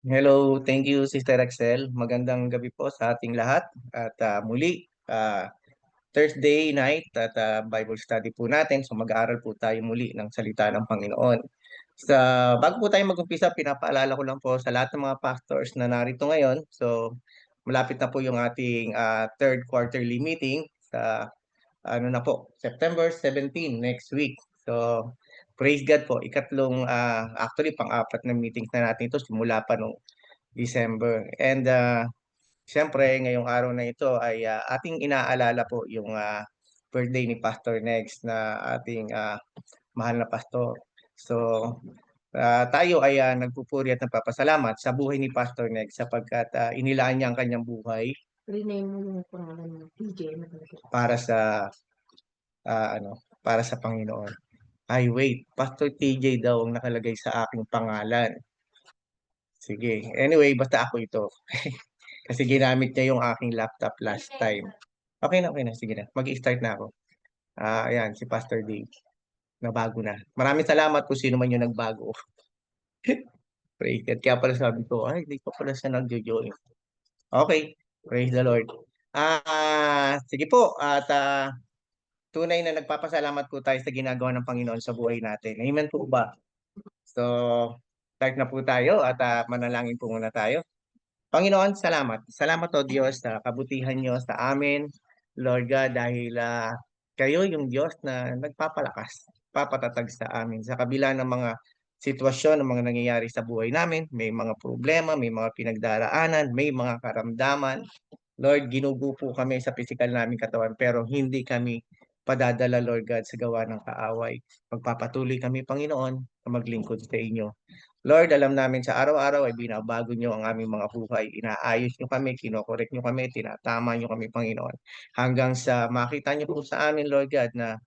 Hello, thank you Sister Axel. Magandang gabi po sa ating lahat. At muli, Thursday night at Bible study po natin. So mag-aaral po tayo muli ng salita ng Panginoon. Bago po tayo mag-umpisa, pinapaalala ko lang po sa lahat ng mga pastors na narito ngayon. So malapit na po yung ating third quarterly meeting sa ano na po, September 17 next week. So praise God po, ikatlong actually pang-apat na meetings na natin ito simula pa nung December. And siyempre, ngayong araw na ito ay ating inaalala po yung birthday ni Pastor Next na ating mahal na pastor. So, tayo ay nagpupuri at nagpapasalamat sa buhay ni Pastor Next sapagkat inilaan niya ang kanyang buhay Rename mo yung pangalan mo, TJ nakalagay. para sa para sa Panginoon. Ay, wait, Pastor TJ daw ang nakalagay sa aking pangalan. Sige. Anyway, basta ako ito. Kasi ginamit niya yung aking laptop last time. Okay na. Sige na. Mag-i-start na ako. Ayan, si Pastor Dave. Nabago na. Maraming salamat kung sino man yung nagbago. Praise God. Kaya pala sabi ko, ay, hindi pa pala siya nag-join. Okay. Praise the Lord. Sige po. At tunay na nagpapasalamat po tayo sa ginagawa ng Panginoon sa buhay natin. Amen po ba? So, start na po tayo at manalangin po muna tayo. Panginoon, salamat. Salamat o Diyos sa kabutihan niyo sa amin, Lord God, dahil kayo yung Diyos na nagpapalakas, papatatag sa amin. Sa kabila ng mga sitwasyon, ng mga nangyayari sa buhay namin, may mga problema, may mga pinagdaraanan, may mga karamdaman. Lord, ginugo po kami sa physical namin katawan, pero hindi kami padadala, Lord God, sa gawa ng kaaway. Magpapatuloy kami, Panginoon, na maglingkod sa inyo. Lord, alam namin sa araw-araw ay binabago nyo ang aming mga buhay. Inaayos nyo kami, kinokorek nyo kami, tinatama nyo kami, Panginoon. Hanggang sa makita nyo po sa amin, Lord God, na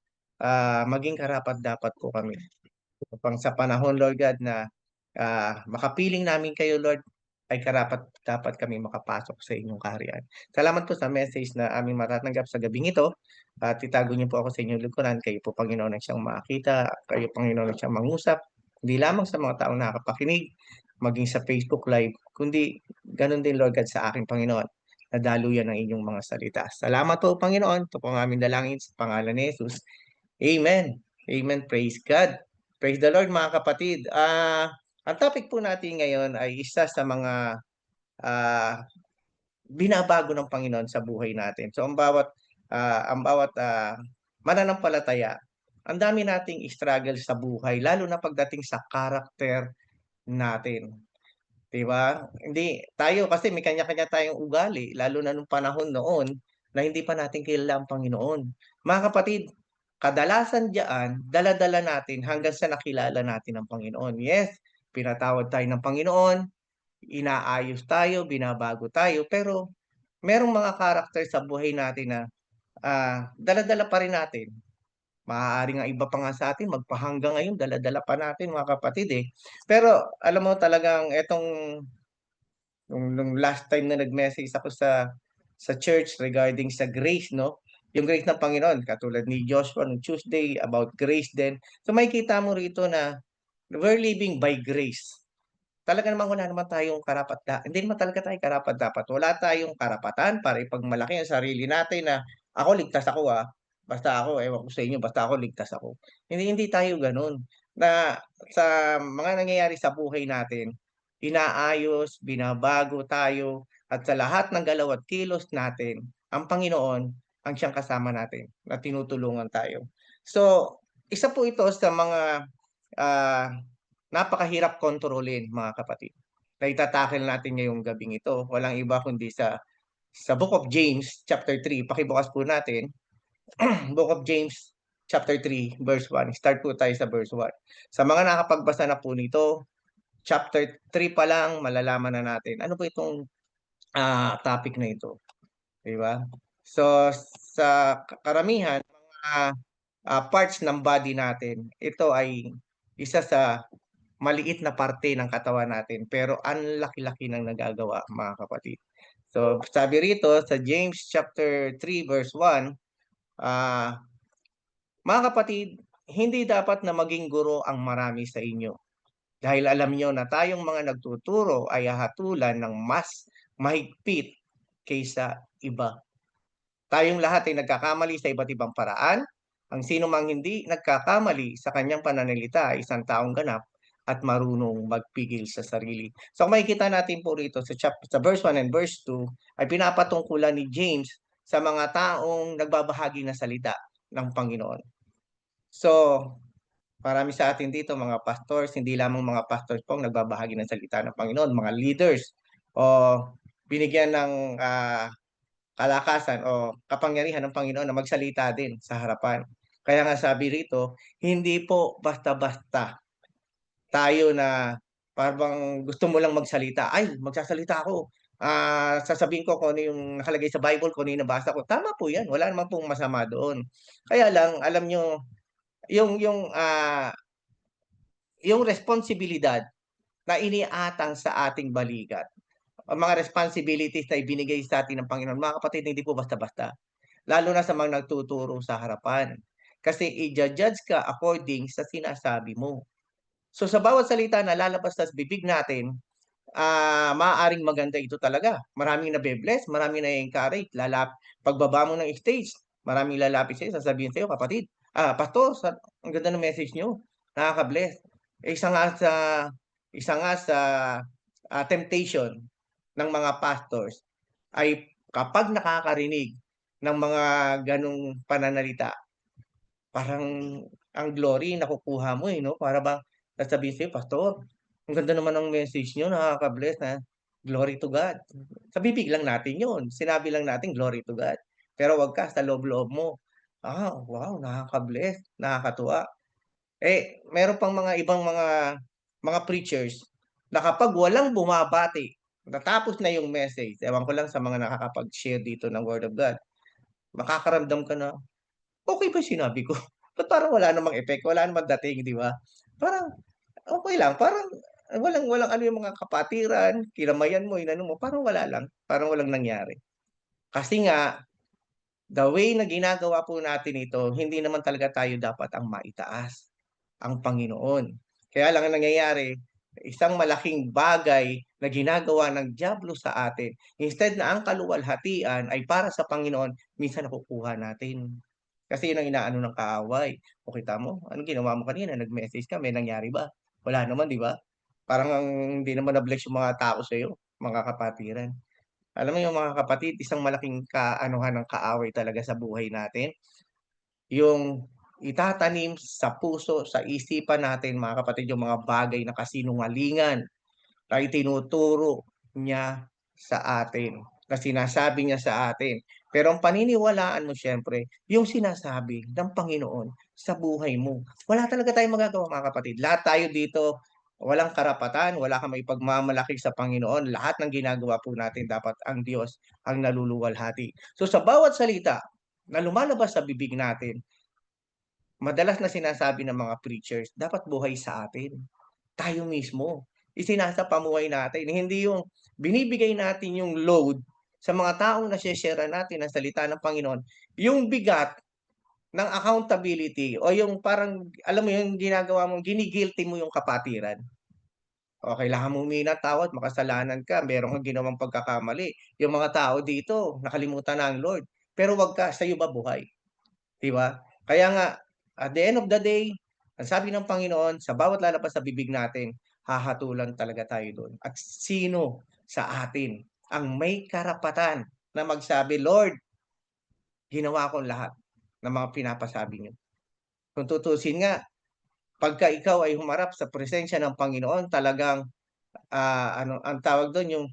maging karapat-dapat po kami. Upang sa panahon, Lord God, na makapiling namin kayo, Lord, ay karapat-dapat kami makapasok sa inyong kaharian. Salamat po sa message na aming matatanggap sa gabing ito. At itago niyo po ako sa inyong likuran. Kayo po, Panginoon, ang siyang makita. Kayo, Panginoon, ang siyang mangusap. Hindi lamang sa mga taong nakakapakinig, maging sa Facebook Live, kundi ganun din, Lord God, sa aking Panginoon. Nadaluyan ng inyong mga salita. Salamat po, Panginoon. Ito po ang aming dalangin sa pangalan ni Jesus. Amen. Amen. Praise God. Praise the Lord, mga kapatid. Ang topic po natin ngayon ay isa sa mga ah, binabago ng Panginoon sa buhay natin. So ang bawat mananampalataya, ang dami nating struggle sa buhay, lalo na pagdating sa karakter natin. 'Di ba? Hindi tayo kasi may kanya-kanya tayong ugali, lalo na nung panahon noon na hindi pa natin kilala ang Panginoon. Mga kapatid, kadalasan diyan, dala-dala natin hanggang sa nakilala natin ang Panginoon. Yes, pinatawad tayo ng Panginoon, inaayos tayo, binabago tayo, pero merong mga karakter sa buhay natin na dala-dala pa rin natin. Maaaring ang iba pa nga sa atin magpahanggang ngayon dala-dala pa natin, mga kapatid eh. Pero alam mo talagang etong nung last time na nag-message ako sa church regarding sa grace, no? Yung grace ng Panginoon, katulad ni Joshua nung Tuesday about grace din. So makikita mo rito na we're living by grace. Talaga namang wala naman tayong hindi naman talaga tayo karapat dapat. Wala tayong karapatan para ipagmalaki ang sarili natin na ako ligtas ako Basta ako, ewan ko sa inyo, basta ako ligtas ako. Hindi tayo ganun. Na sa mga nangyayari sa buhay natin, inaayos, binabago tayo, at sa lahat ng galaw at kilos natin, ang Panginoon ang siyang kasama natin na tinutulungan tayo. So, isa po ito sa mga ah, napakahirap kontrolin, mga kapatid. Na itatakil natin ngayong gabing ito. Walang iba kundi sa Book of James, chapter 3. Pakibukas po natin. Book of James, chapter 3, verse 1. Start po tayo sa verse 1. Sa mga nakapagbasa na po nito, chapter 3 pa lang, malalaman na natin. Ano po itong topic na ito? Diba? So, sa karamihan, mga parts ng body natin, ito ay isa sa maliit na parte ng katawan natin, pero ang laki-laki ng nagagawa, mga kapatid. So, sabi rito sa James chapter 3 verse 1, mga kapatid, hindi dapat na maging guro ang marami sa inyo Dahil alam niyo na tayong mga nagtuturo ay hahatulan ng mas mahigpit kaysa iba. Tayong lahat ay nagkakamali sa iba't ibang paraan. Ang sino mang hindi nagkakamali sa kanyang pananalita ay isang taong ganap at marunong magpigil sa sarili. So kung makikita natin po rito sa verse 1 and verse 2 ay pinapatungkulan ni James sa mga taong nagbabahagi ng salita ng Panginoon. So, marami sa atin dito mga pastors, hindi lamang mga pastors po ang nagbabahagi ng salita ng Panginoon, mga leaders o binigyan ng kalakasan o kapangyarihan ng Panginoon na magsalita din sa harapan. Kaya nga sabi rito, hindi po basta-basta tayo na parang gusto mo lang magsalita. Ay, magsasalita ako. Sasabihin ko kung ano yung nakalagay sa Bible, kung ano yung nabasa ko. Tama po yan. Wala naman pong masama doon. Kaya lang, alam nyo, yung, yung, ah, yung responsibilidad na iniatang sa ating balikat, ang mga responsibilities na ibinigay sa atin ng Panginoon, mga kapatid, hindi po basta-basta. Lalo na sa mga nagtuturo sa harapan. Kasi i-judge ka according sa sinasabi mo. So sa bawat salita na lalabas sa bibig natin, maaaring maganda ito talaga. Maraming nabe-bless, maraming na-encourage. Pagbaba mo ng stage, maraming lalapit sa'yo, sasabihin sa'yo, kapatid, pastor, ang ganda ng message nyo, nakaka-bless. Eh, isa nga sa temptation ng mga pastors ay kapag nakakarinig ng mga ganong pananalita, parang ang glory nakukuha mo, no? Para bang sasabihin sa'yo, pastor, ang ganda naman ng message nyo, nakaka-bless na. Glory to God. Sa bibig lang natin yun. Sinabi lang natin, glory to God. Pero wag ka, sa loob-loob mo. Wow, nakaka-bless, nakakatuwa. Meron pang mga ibang mga preachers na kapag walang bumabati, natapos na yung message, ewan ko lang sa mga nakakapag-share dito ng Word of God, makakaramdam ka na, okay ba yung sinabi ko? Ba't parang wala namang effect, wala namang dating, di ba? Parang, okay lang, parang walang ano yung mga kapatiran, kinamayan mo, inano mo, parang wala lang, parang walang nangyari. Kasi nga, the way na ginagawa po natin ito, hindi naman talaga tayo dapat ang maitaas, ang Panginoon. Kaya lang ang nangyayari, isang malaking bagay na ginagawa ng diablo sa atin, instead na ang kaluwalhatian ay para sa Panginoon, minsan nakukuha natin. Kasi yun ang inaano ng kaaway. O kita mo, anong ginawa mo kanina? Nag-message ka, may nangyari ba? Wala naman, di ba? Parang hindi naman na-bless yung mga tao sa'yo, mga kapatiran. Alam mo yung mga kapatid, isang malaking kaanuhan ng kaaway talaga sa buhay natin, yung itatanim sa puso, sa isipan natin, mga kapatid, yung mga bagay na kasinungalingan na itinuturo niya sa atin, na sinasabi niya sa atin. Pero ang paniniwalaan mo siyempre, yung sinasabi ng Panginoon sa buhay mo. Wala talaga tayong magagawa, mga kapatid. Lahat tayo dito, walang karapatan, wala kang maipagmamalaki sa Panginoon. Lahat ng ginagawa po natin, dapat ang Diyos ang naluluwalhati. So sa bawat salita na lumalabas sa bibig natin, madalas na sinasabi ng mga preachers, dapat buhay sa atin. Tayo mismo. Isinasapamuhay natin. Hindi yung binibigay natin yung load sa mga taong nasishare natin ang salita ng Panginoon. Yung bigat ng accountability o yung parang, alam mo yung ginagawa mo, ginigilty mo yung kapatiran. O kailangan mo humingi ng tawad, makasalanan ka, meron kang ginawang pagkakamali. Yung mga tao dito, nakalimutan na ang Lord. Pero wag ka, sa'yo ba buhay? 'Di ba? Kaya nga, at the end of the day, ang sabi ng Panginoon, sa bawat lalabas sa bibig natin, hahatulan talaga tayo doon. At sino sa atin ang may karapatan na magsabi, Lord, ginawa ko lahat ng mga pinapasabi niyo. Kung tutusin nga, pagka ikaw ay humarap sa presensya ng Panginoon, talagang ang tawag doon yung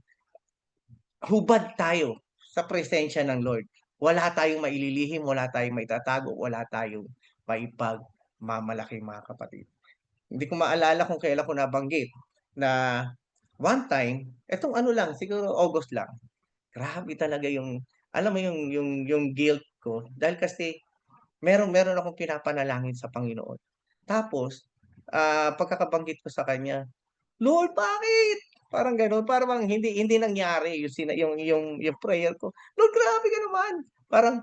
hubad tayo sa presensya ng Lord. Wala tayong maililihim, wala tayong maitatago, wala tayong maipagmamalaki, mga kapatid. Hindi ko maalala kung kailan ko nabanggit na one time, etong ano lang, siguro August lang. Grabe talaga yung, alam mo yung guilt ko dahil kasi meron akong pinapanalangin sa Panginoon. Tapos, pagkakabanggit ko sa kanya, Lord, bakit? Parang gano'n, parang bang hindi hindi nangyari yung prayer ko. Lord, grabe ka naman. Parang,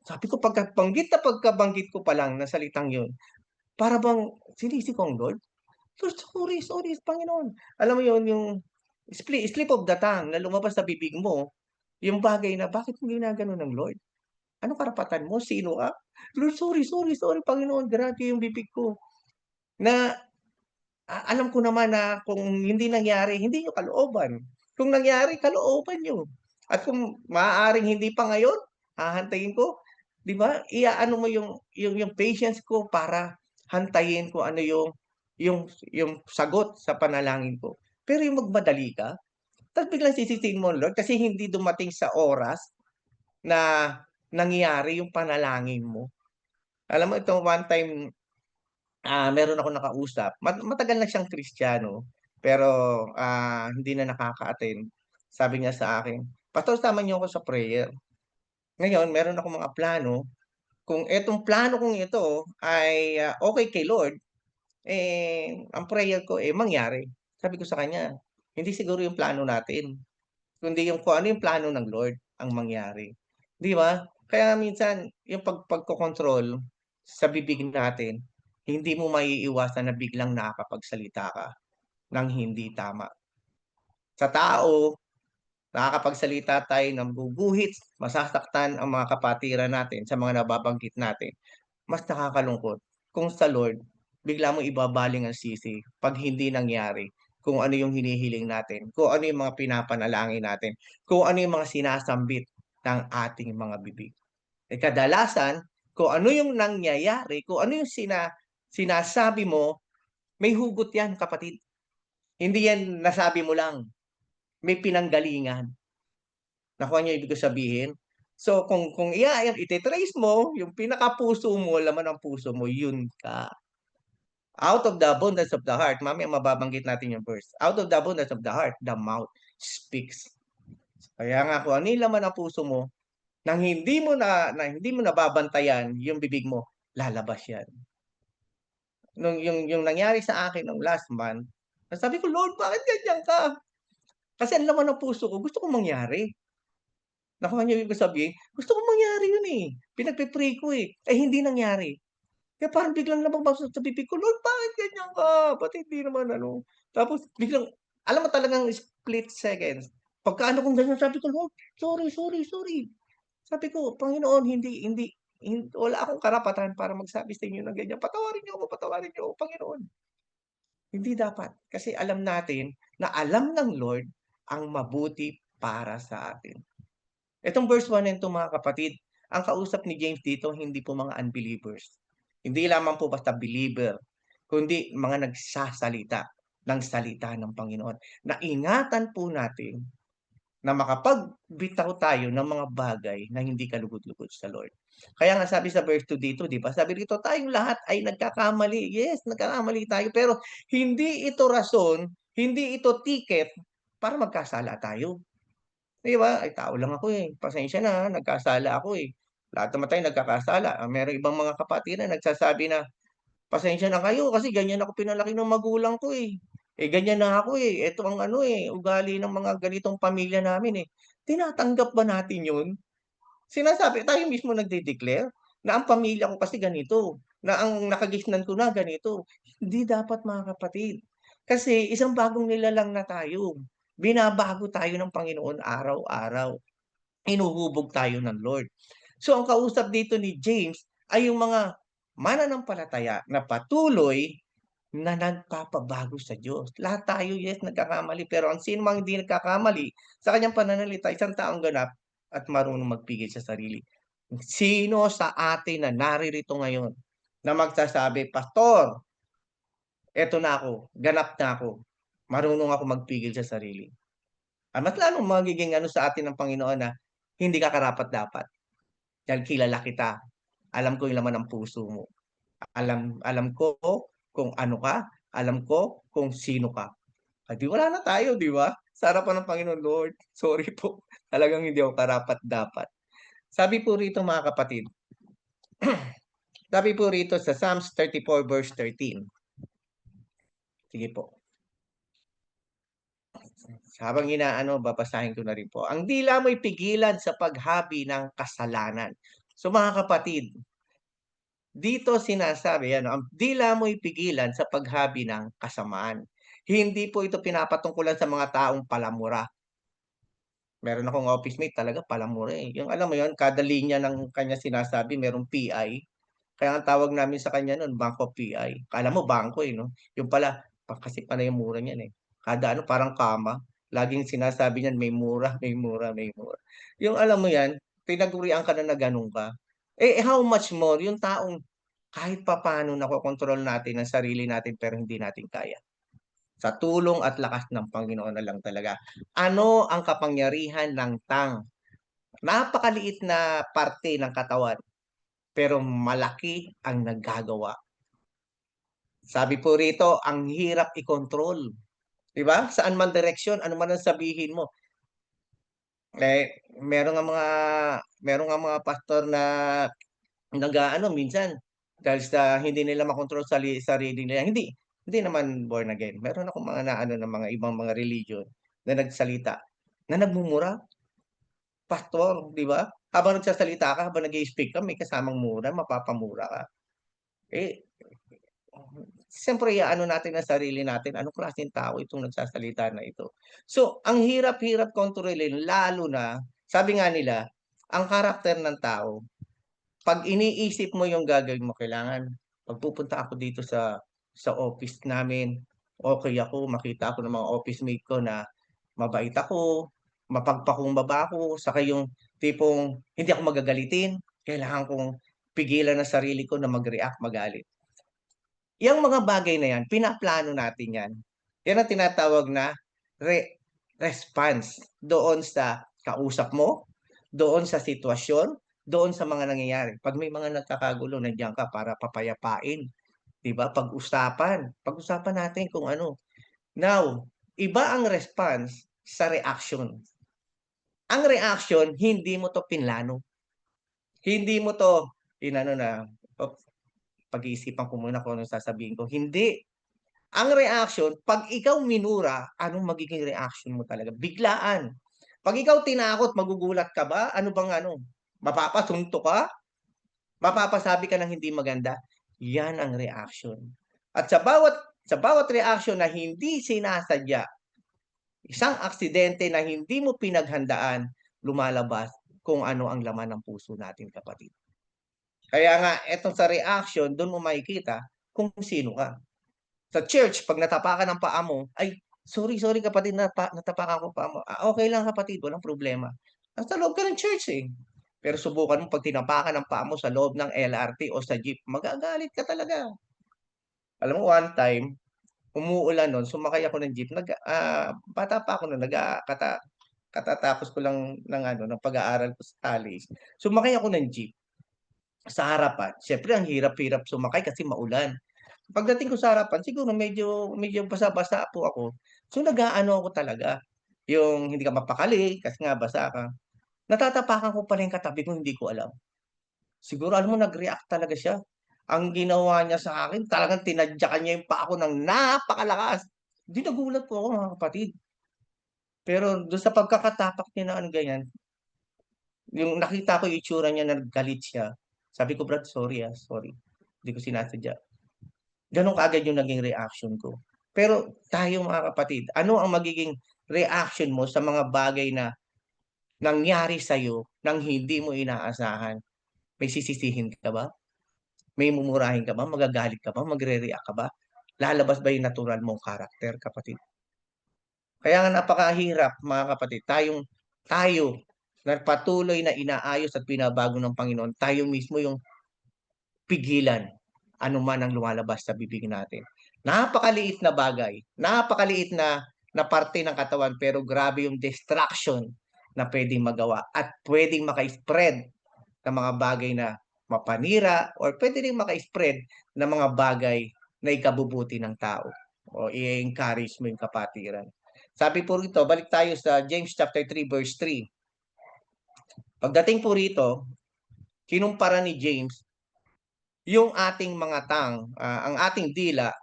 sabi ko pagkabanggit ko pa lang ng salitang yun, para bang sinisi ko ang Lord. Lord, sorry, sorry, Panginoon. Alam mo yun, yung slip of the tongue na lumabas sa bibig mo, yung bagay na bakit mo ginaganon ng Lord? Anong karapatan mo? Sino ka? Lord, sorry, sorry, sorry, Panginoon, grabe yung bibig ko. Na alam ko naman na kung hindi nangyari, hindi niyo kalooban. Kung nangyari, kalooban niyo. At kung maaaring hindi pa ngayon, hahantayin ko, 'di ba? Iaano mo yung patience ko para hantayin kung ano yung sagot sa panalangin ko. Pero yung magmadali ka, tapos biglang sisisihin mo, Lord, kasi hindi dumating sa oras na nangyari yung panalangin mo. Alam mo itong one time, meron akong nakausap, matagal na siyang Kristiyano, pero, hindi na nakaka-attend. Sabi niya sa akin, "Pastor, sama niyo ako sa prayer." Ngayon meron akong mga plano, kung etong plano kong ito ay, okey kay Lord, ang prayer ko, mangyari. Sabi ko sa kanya, "Hindi siguro yung plano natin, kundi yung kung ano yung plano ng Lord ang mangyari." 'Di ba? Kaya minsan yung pagkokontrol sa bibig natin, hindi mo maiiwasan na biglang nakakapagsalita ka ng hindi tama. Sa tao, nakakapagsalita tayo ng guguhit, masasaktan ang mga kapatiran natin sa mga nababanggit natin. Mas nakakalungkot kung sa Lord, bigla mong ibabaling ang sisi 'pag hindi nangyari kung ano yung hinihiling natin, kung ano yung mga pinapanalangin natin, kung ano yung mga sinasambit ng ating mga bibig. Kadalasan kung ano yung nangyayari, kung ano yung sinasabi mo, may hugot yan kapatid. Hindi yan nasabi mo lang, may pinanggalingan. Nakuha niyo ibig ko sabihin? So kung ite-trace mo yung pinakapuso mo, laman ng puso mo, yun ka. Out of the abundance of the heart, mamaya mababanggit natin yung verse. Out of the abundance of the heart, the mouth speaks. Kaya nga kung ano yung laman ng puso mo, nang hindi mo nababantayan yung bibig mo, lalabas yan. Yung nangyari sa akin nung last month, sabi ko, "Lord, bakit ganyan ka?" Kasi ang laman ng puso ko, gusto kong mangyari. Nakuha niyo yung ibig ko sabihin? Gusto kong mangyari yun, pinagpe-pray ko, hindi nangyari. Kaya parang biglang lumabas sa bibig ko, "Lord, bakit ganyan ka? Ba't hindi naman ano?" Tapos biglang alam mo talagang split seconds, pagkaano kong ganyan sabi ko, "Lord, sorry, sorry, sorry." Sabi ko, "Panginoon, hindi hindi wala akong karapatan para magsabi sa inyo ng ganyan. Patawarin niyo ako, Panginoon." Hindi dapat, kasi alam natin na alam ng Lord ang mabuti para sa atin. Itong verse 1 and 2 mga kapatid, ang kausap ni James dito hindi po mga unbelievers. Hindi lamang po basta believer, kundi mga nagsasalita ng salita ng Panginoon. Na ingatan po natin na makapagbitaw tayo ng mga bagay na hindi kalugod-lugod sa Lord. Kaya nga sabi sa verse 2 dito, 'di ba? Sabi dito, tayong lahat ay nagkakamali. Yes, nagkakamali tayo, pero hindi ito rason, hindi ito ticket para magkasala tayo. 'Di ba? Ay, tao lang ako, pasensya na, nagkasala ako, Lahat naman tayo nagkakasala. Merong ibang mga kapatiran nagsasabi na, "Pasensya na kayo kasi ganyan ako pinalaki ng magulang ko, ganyan na ako, Ito ang ano, ugali ng mga ganitong pamilya namin, eh." Tinatanggap ba natin 'yun? Sinasabi tayo mismo nagde-declare na ang pamilya ko kasi ganito, na ang nakagisnan ko na ganito. Hindi dapat mga kapatid. Kasi isang bagong nilalang na tayo. Binabago tayo ng Panginoon araw-araw. Hinuhubog tayo ng Lord. So ang kausap dito ni James ay yung mga mananampalataya na patuloy na nagpapabago sa Diyos. Lahat tayo, yes, nagkakamali, pero ang sino mang hindi nagkakamali sa kanyang pananalita, isang taong ganap at marunong magpigil sa sarili. Sino sa atin na naririto ngayon na magsasabi, "Pastor, eto na ako, ganap na ako, marunong ako magpigil sa sarili." Mas lalong magiging ano sa atin ng Panginoon na hindi ka karapat-dapat dahil kilala kita, alam ko yung laman ng puso mo. Alam alam ko kung ano ka, alam ko kung sino ka. 'Di wala na tayo, 'di ba? Sa harapan ng Panginoon, "Lord, sorry po, talagang hindi ako karapat-dapat." Sabi po rito mga kapatid, sabi po rito sa Psalms 34 verse 13. Sige po, habang inaano babasahin ko na rin po. "Ang dila mo'y pigilan sa paghabi ng kasalanan." So mga kapatid, Dito sinasabi ano, ang dila mo'y pigilan sa paghabi ng kasamaan. Hindi po ito pinapatungkulan sa mga taong palamura. Meron akong office mate talaga palamura, eh, yung alam mo yun kada linya ng kanya sinasabi merong PI. Kaya ang tawag namin sa kanya nun Bangko PI. Akala mo bangko, eh, 'no? Yung pala kasi panay ang mura niyan, eh. Kada ano parang kama, laging sinasabi niyan may mura, may mura, may mura. Yung alam mo yan, tinagurian ka na gano'n ka. Eh, how much more yung taong kahit papaano nakokontrol natin ang sarili natin pero hindi natin kaya. Sa tulong at lakas ng Panginoon na lang talaga. Ano ang kapangyarihan ng napakaliit na parte ng katawan, pero malaki ang naggagawa. Sabi po rito, ang hirap i-control, 'di ba? Saan man direksyon, ano man ang sabihin mo. Eh, meron ngang mga meron ngang mga pastor na nag-aano minsan dahil sa hindi nila makontrol sarili nila, hindi naman born again. Meron akong mga naano ng mga ibang mga religion na nagsalita, na nagmumura, pastor, 'di ba? Habang nagsasalita ka, habang nag-i-speak ka, may kasamang mura, mapapamura ka. Eh, siyempre iaano natin ang sarili natin, anong klaseng tao itong nagsasalita na ito. So, ang hirap-hirap kontrolin lalo na, sabi nga nila, ang karakter ng tao 'pag iniisip mo yung gagawin mo kailangan 'pag pupunta ako dito sa office namin, okey ako, makita ako ng mga office mate ko na mabait ako, mapagpakumbaba ako, saka yung tipong hindi ako magagalitin, kailangan kong pigilan ang sarili ko na mag-react, magalit. Yang mga bagay na yan, pinaplano natin yan. Yan ang tinatawag na response doon sa kausap mo, doon sa sitwasyon, doon sa mga nangyayari. 'Pag may mga nagkakagulo, nandiyan ka para papayapain, 'di ba? Pag-usapan natin kung ano. Now, iba ang response sa reaction. Ang reaction, hindi mo 'to pinlano. Hindi mo 'to inano na, "Oh, pag-iisipan ko muna kung anong sasabihin ko." Hindi. Ang reaction 'pag ikaw minura, anong magiging reaction mo talaga? Biglaan. 'Pag ikaw tinakot, magugulat ka ba? Ano bang ano, mapapasuntok ka? Mapapasabi ka ng hindi maganda? Yan ang reaction. At sa bawat reaction na hindi sinasadya, isang aksidente na hindi mo pinaghandaan, lumalabas kung ano ang laman ng puso natin, kapatid. Kaya nga etong sa reaction, dun mo makikita kung sino ka. Sa church 'pag natapakan ng paa mo, "Ay, sorry, sorry kapatid natapakan ko paa mo." "Ah, okey lang kapatid, walang problema." Nasa loob ka ng church, eh. Pero subukan mo 'pag tinapakan ng paa mo sa loob ng LRT o sa jeep, magagalit ka talaga. Alam mo one time, umuulan nun, sumakay ako ng jeep, bata pa ako nun, katatapos ko lang ng ano, ng pag-aaral ko sa college. Sumakay ako ng jeep sa harapan, siyempre ang hirap-hirap sumakay kasi maulan. Pagdating ko sa harapan siguro medyo medyo basa-basa po ako. So, nag-aano ako talaga, yung hindi ka mapakali kasi nga basa ka. Natatapakan ko pala yung katabi ko, hindi ko alam. Siguro alam mo nag-react talaga siya. Ang ginawa niya sa akin talagang tinadyakan niya yung paa ko ng napakalakas. 'Di nagulat po ako, mga kapatid. Pero dun sa pagkakatapak niya na ano ganyan, yung nakita ko yung itsura niya na galit siya. Sabi ko, "Brad, sorry, sorry. Hindi ko sinasadya." Gano'n kaagad yung naging reaction ko. Pero tayo mga kapatid, ano ang magiging reaction mo sa mga bagay na nangyari sa'yo ng hindi mo inaasahan? May sisisihin ka ba? May mumurahin ka ba? Magagalit ka ba? Magre-react ka ba? Lalabas ba yung natural mong karakter, kapatid? Kaya nga napakahirap mga kapatid, tayo na patuloy na inaayos at binabago ng Panginoon, tayo mismo yung pigilan anuman ang lumalabas sa bibig natin. Napakaliit na bagay, napakaliit na parte ng katawan pero grabe yung distraction na puwedeng magawa at puwedeng maka-spread ng mga bagay na mapanira or puwede ring maka-spread ng mga bagay na ikabubuti ng tao o i-encourage mo yung kapatiran. Sabi po rito, balik tayo sa James chapter 3 verse 3. Pagdating po rito, kinumpara ni James yung ating ang ating dila,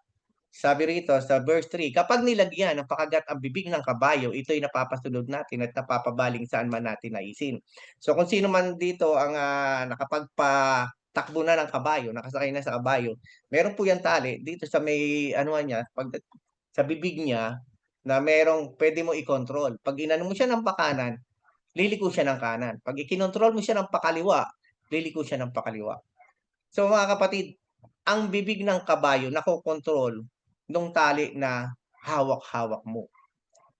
sabi rito sa verse 3, kapag nilagyan ng pakagat ang bibig ng kabayo, ito'y napapasunod natin at napapabaling saan man natin naisin. So kung sino man dito ang takbo na ng kabayo, nakasakay na sa kabayo, meron po yung tali dito sa may ano niya, sa bibig niya na merong pwede mo i-control. Pag inano mo siya ng pakanan, liliko siya ng kanan. Pag ikinontrol mo siya ng pakaliwa, liliko siya ng pakaliwa. So mga kapatid, ang bibig ng kabayo nakokontrol nung tali na hawak-hawak mo.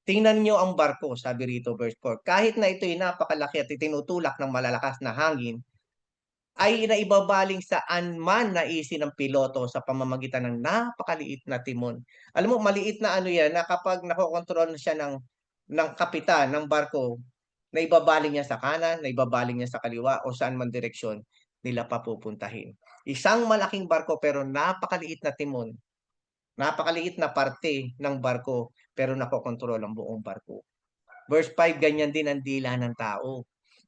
Tingnan nyo ang barko, sabi rito verse 4. Kahit na ito'y napakalaki at itinutulak ng malalakas na hangin, ay naibabaling saan man naisin ng piloto sa pamamagitan ng napakaliit na timon. Alam mo, maliit na ano yan, na kapag nakokontrol na siya ng kapitan ng barko, naibabaling niya sa kanan, naibabaling niya sa kaliwa, o saan man direksyon nila papupuntahin. Isang malaking barko pero napakaliit na timon, napakaliit na parte ng barko pero nakokontrol ang buong barko. Verse 5, ganyan din ang dila ng tao.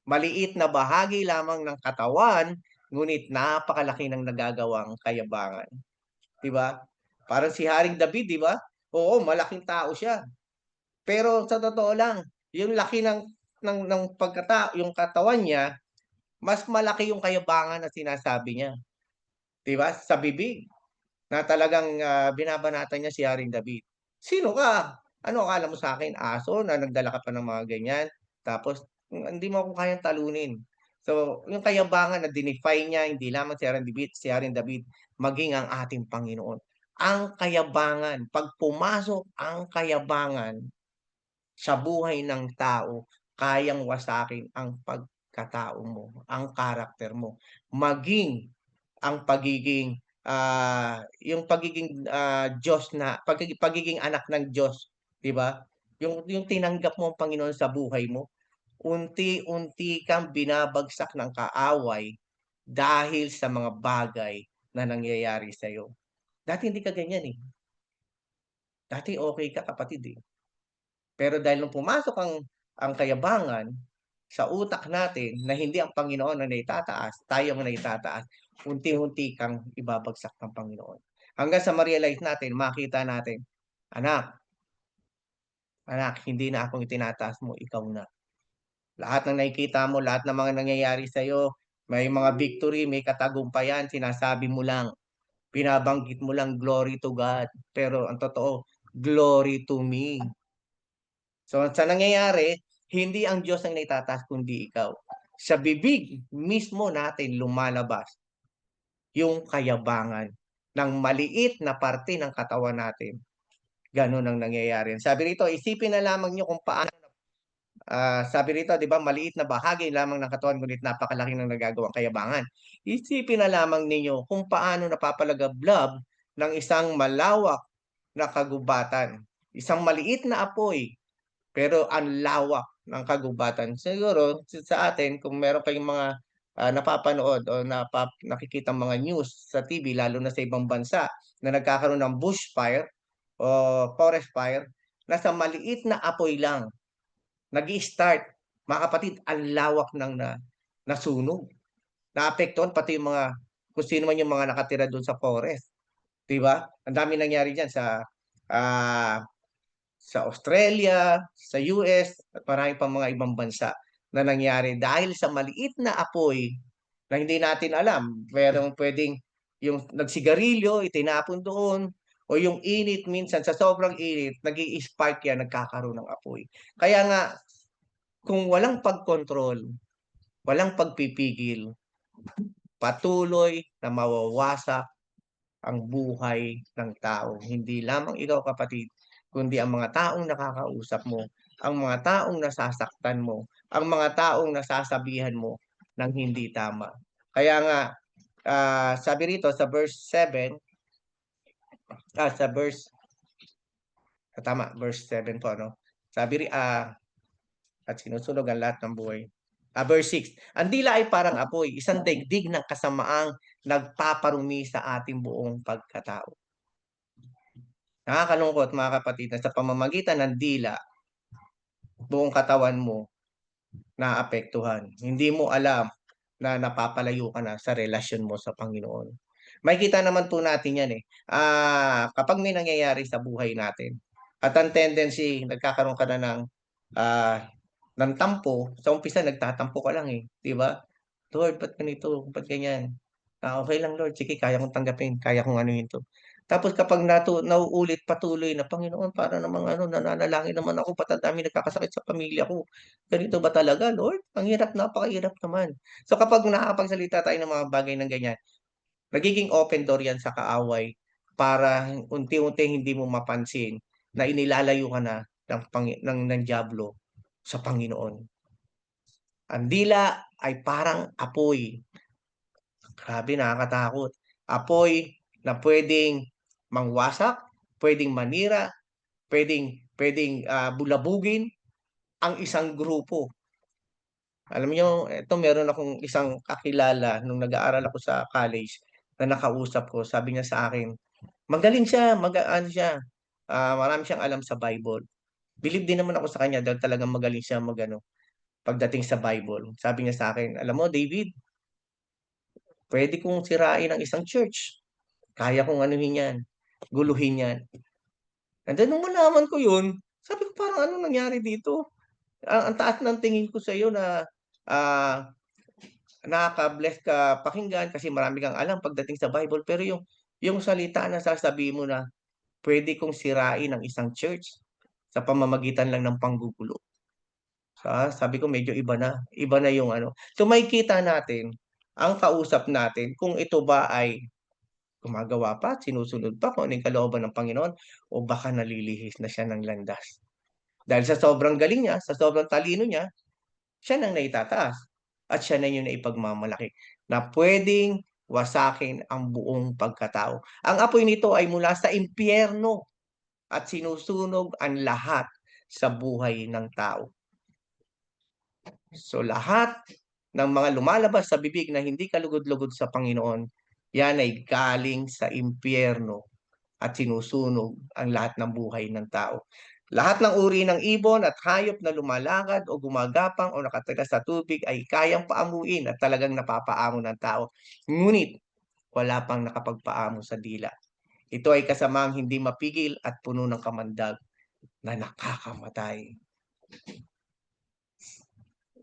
Maliit na bahagi lamang ng katawan, ngunit napakalaki ng nagagawang kayabangan. 'Di ba? Parang si Haring David, 'di ba? Oo, malaking tao siya. Pero sa totoo lang, yung laki ng yung katawan niya, mas malaki yung kayabangan na sinasabi niya. 'Di ba? Sa bibig na talagang binabanatan niya si Haring David. Sino ka? Ano akala mo sa akin? Aso na nagdala ka pa ng mga ganyan. Tapos hindi mo ako kayang talunin. So, yung kayabangan na dinefy niya, hindi lamang si Haring David, maging ang ating Panginoon. Ang kayabangan, pag pumasok ang kayabangan sa buhay ng tao, kayang wasakin ang pagkatao mo, ang karakter mo, maging ang Diyos na pagiging anak ng Diyos, 'di ba? Yung tinanggap mo ang Panginoon sa buhay mo, unti-unti kang binabagsak ng kaaway dahil sa mga bagay na nangyayari sa iyo. Dati hindi ka ganyan eh. Dati okay ka kapatid eh. Pero dahil nung pumasok ang kayabangan sa utak natin na hindi ang Panginoon ang naitataas, tayo ang naitataas, unti-unti kang ibabagsak ng Panginoon. Hanggang sa ma-realize natin, makita natin, anak, anak, hindi na akong itinataas mo, ikaw na. Lahat ng nakikita mo, lahat ng mga nangyayari sa'yo, may mga victory, may katagumpayan, sinasabi mo lang, binabanggit mo lang, glory to God. Pero ang totoo, glory to me. So, sa nangyayari, hindi ang Diyos ang naitataas, kundi ikaw. Sa bibig mismo natin lumalabas yung kayabangan ng maliit na parte ng katawan natin. Ganun ang nangyayari. Sabi rito, isipin na lamang nyo kung paano, sabi rito, di ba, maliit na bahagi lamang ng katawan, ngunit napakalaki ng nagagawang kayabangan. Isipin na lamang ninyo kung paano napapalagablab ng isang malawak na kagubatan. Isang maliit na apoy pero ang lawak ng kagubatan. Siguro sa atin, kung meron kayong mga napapanood o nakikita mga news sa TV, lalo na sa ibang bansa, na nagkakaroon ng bushfire o forest fire, nasa maliit na apoy lang, nag-i-start. Mga kapatid, ang lawak ng nasunog. Naapektuhan pati yung mga, kung sino man yung mga nakatira doon sa forest. Diba? Ang dami nangyari dyan ah, sa Australia, sa US, at marami pang mga ibang bansa na nangyari dahil sa maliit na apoy na hindi natin alam. Pero pwedeng yung nagsigarilyo, itinapon doon, o yung init minsan, sa sobrang init, nag-i-spark yan, nagkakaroon ng apoy. Kaya nga, kung walang pagkontrol, walang pagpipigil, patuloy na mawawasak ang buhay ng tao. Hindi lamang ikaw kapatid, kundi ang mga taong nakakausap mo, ang mga taong nasasaktan mo, ang mga taong nasasabihan mo ng hindi tama. Kaya nga, sabi rito sa verse 7, sa verse, tama, verse 7 po, ano? At sinusunog ang lahat ng buhay. Verse 6, ang dila ay parang apoy, isang daigdig ng kasamaang nagpaparumi sa ating buong pagkatao. Nakakalungkot mga kapatid na sa pamamagitan ng dila, buong katawan mo naapektuhan. Hindi mo alam na napapalayo ka na sa relasyon mo sa Panginoon. Makikita naman po natin yan eh. Kapag may nangyayari sa buhay natin, at ang tendency, nagkakaroon ka na ah, ng tampo, sa umpisa nagtatampo ka lang eh. Di ba? Lord, ba't ganito? Ba't ganyan? Okay lang Lord, sige kaya kong tanggapin, kaya kong anuhin 'to. Tapos kapag nauulit patuloy na, Panginoon para namang ano, nananalangin naman ako, ba't ang daming nagkakasakit sa pamilya ko? Ganito ba talaga Lord? Ang hirap, napakahirap naman. So kapag nakakapagsalita tayo ng mga bagay ng ganyan, nagiging open door yan sa kaaway para unti-unti hindi mo mapansin na inilalayo ka na ng dyablo sa Panginoon. Ang dila ay parang apoy. Grabe, nakakatakot. Apoy na puwedeng mangwasak, puwedeng manira, puwedeng bulabugin ang isang grupo. Alam niyo, eto meron akong isang kakilala nung nag-aaral ako sa college na nakausap ko. Sabi niya sa akin, magaling siya, ano siya, marami siyang alam sa Bible. Bilib din naman ako sa kanya dahil talagang magaling siya mag-ano, pagdating sa Bible. Sabi niya sa akin, "Alam mo David, puwede kong sirain ang isang church. Kaya kong anuhin 'yan, guluhin 'yan." And then nung malaman ko 'yun, sabi ko, "Parang anong nangyari dito? Ang taas ng tingin ko sa'yo na, ah, nakaka-bless ka pakinggan kasi marami kang alam pagdating sa Bible, pero yung salita na sasabihin mo na, puwede kong sirain ang isang church sa pamamagitan lang ng panggugulo." Sabi ko medyo iba na yung ano. So makikita natin, ang kausap natin kung ito ba ay gumagawa pa at sinusunod pa kung ano yung kalooban ng Panginoon o baka nalilihis na siya ng landas. Dahil sa sobrang galing niya, sa sobrang talino niya, siya nang naitataas at siya na yung naipagmamalaki na puwedeng wasakin ang buong pagkatao. Ang apoy nito ay mula sa impyerno at sinusunog ang lahat sa buhay ng tao. So lahat ng mga lumalabas sa bibig na hindi kalugod-lugod sa Panginoon, yan ay galing sa impyerno at sinusunog ang lahat ng buhay ng tao. Lahat ng uri ng ibon at hayop na lumalakad o gumagapang o nakatira sa tubig ay kayang paamuin at talagang napapaamo ng tao. Ngunit wala pang nakapagpaamo sa dila. Ito ay kasamaang hindi mapigil at puno ng kamandag na nakakamatay.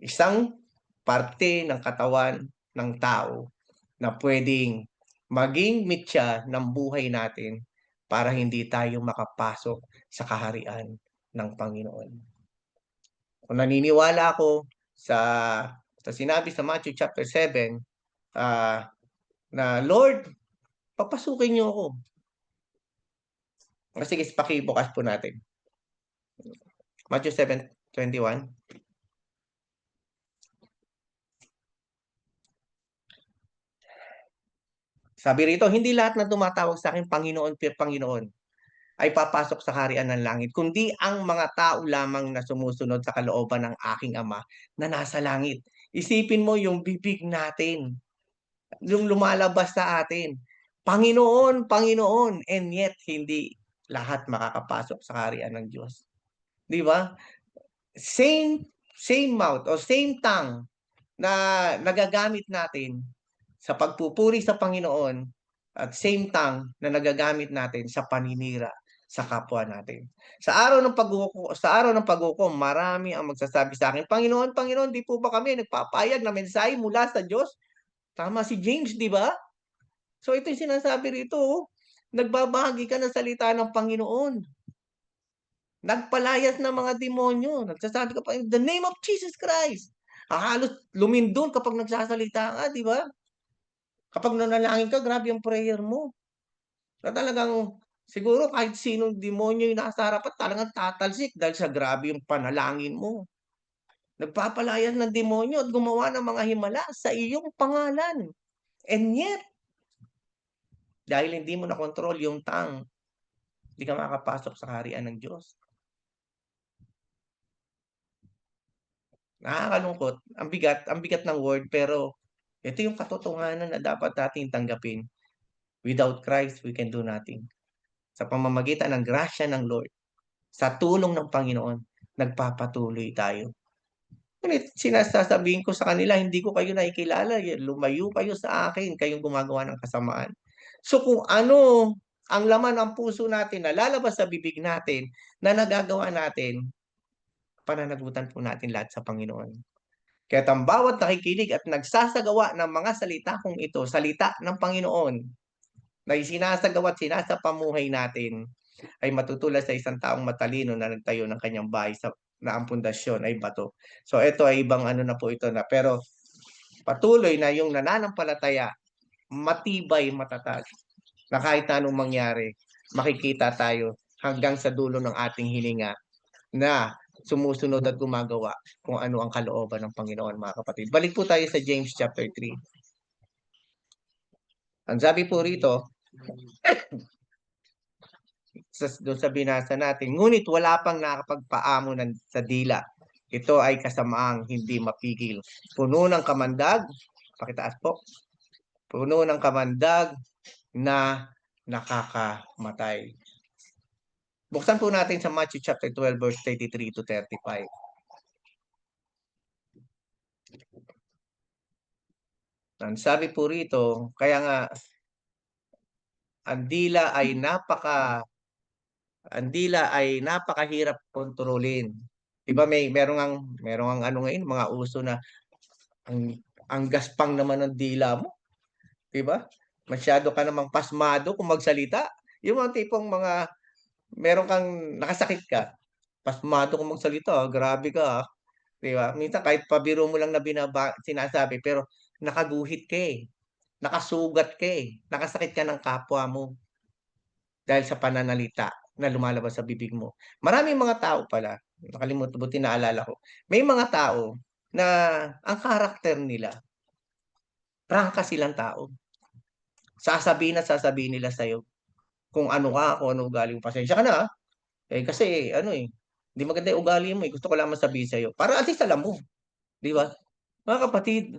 Isang parte ng katawan ng tao na puwedeng maging mitya ng buhay natin para hindi tayo makapasok sa kaharian ng Panginoon. Kung naniniwala ako sa sinabi sa Matthew chapter 7, na, "Lord, papasukin niyo ako." Sige, pakibukas po natin. Matthew 7:21. Sabi rito, "Hindi lahat ng tumatawag sa akin Panginoon, Panginoon ay papasok sa kaharian ng langit, kundi ang mga tao lamang na sumusunod sa kalooban ng aking Ama na nasa langit." Isipin mo yung bibig natin, yung lumalabas sa atin, "Panginoon, Panginoon," and yet hindi lahat makakapasok sa kaharian ng Diyos, 'di ba? Same same mouth o same tongue na nagagamit natin sa pagpupuri sa Panginoon at same tongue na nagagamit natin sa paninira sa kapwa natin. Sa araw ng paghukom, marami ang magsasabi sa akin, "Panginoon, Panginoon, di po ba kami nagpapahayag ng mensahe mula sa Diyos?" Tama si James, 'di ba? So ito yung sinasabi rito, oh, nagbabahagi ka ng salita ng Panginoon. Nagpalayas ng mga demonyo, nagsasabi ka pa, "In the name of Jesus Christ." Halos lumindol kapag nagsasalita ka, 'di ba? Kapag nanalangin ka, grabe ang prayer mo. Na talagang siguro kahit sinong demonyo yung nasa harapan talagang tatalsik dahil sa grabe yung panalangin mo. Nagpapalayan ng demonyo at gumawa ng mga himala sa iyong pangalan. And yet, dahil hindi mo nakontrol yung tongue, hindi ka makakapasok sa kaharian ng Diyos. Nakakalungkot, ang bigat ng word pero ito yung katotohanan na dapat nating tanggapin. Without Christ, we can do nothing. Sa pamamagitan ng grasya ng Lord, sa tulong ng Panginoon, nagpapatuloy tayo. Ngunit sinasasabihin ko sa kanila, hindi ko kayo nakikilala, lumayo kayo sa akin, kayong gumagawa ng kasamaan. So kung ano ang laman ng puso natin na lalabas sa bibig natin na nagagawa natin, pananagutan po natin lahat sa Panginoon. Kaya't ang bawat nakikinig at nagsasagawa ng mga salita kong ito, salita ng Panginoon, na isinasagawa at sinasapamuhay natin, ay matutulad sa isang taong matalino na nagtayo ng kanyang bahay na ang pundasyon ay bato. So ito ay ibang ano na po ito na, pero patuloy na yung nananampalataya, matibay, matatag, na kahit na anong mangyari, makikita tayo hanggang sa dulo ng ating hininga na sumusunod at gumagawa kung ano ang kalooban ng Panginoon, mga kapatid. Balik po tayo sa James chapter 3. Ang sabi po rito, doon sa binasa natin, ngunit wala pang nakapagpaamo sa dila. Ito ay kasamaang hindi mapigil. Puno ng kamandag, pakitaas po, puno ng kamandag na nakakamatay. Buksan po natin sa Matthew chapter 12 verse 33 to 35. Ang sabi po rito, kaya nga ang dila ay napakahirap kontrolin. 'Di ba merong ang ano ngayon, mga uso na ang gaspang naman ng dila mo, 'di ba? Masyado ka namang pasmado kung magsalita. Yung mga tipong meron kang nakasakit ka, pasmado kung magsalita, grabe ka, 'di ba? Minsan kahit pabiro mo lang na sinasabi pero nakaguhit ka eh, nakasugat ka eh, nakasakit ka ng kapwa mo dahil sa pananalita na lumalabas sa bibig mo. Maraming mga tao pala, nakalimutan, buti naalala ko. May mga tao na ang karakter nila, prangka silang tao. Sasabihin nila sa'yo kung ano ka, kung ano ugali mo. Pasensya ka na, ah. Kasi ano eh, hindi maganda yung ugali mo eh. Gusto ko lamang sabihin sa'yo. Para at least alam mo, di ba? Mga kapatid,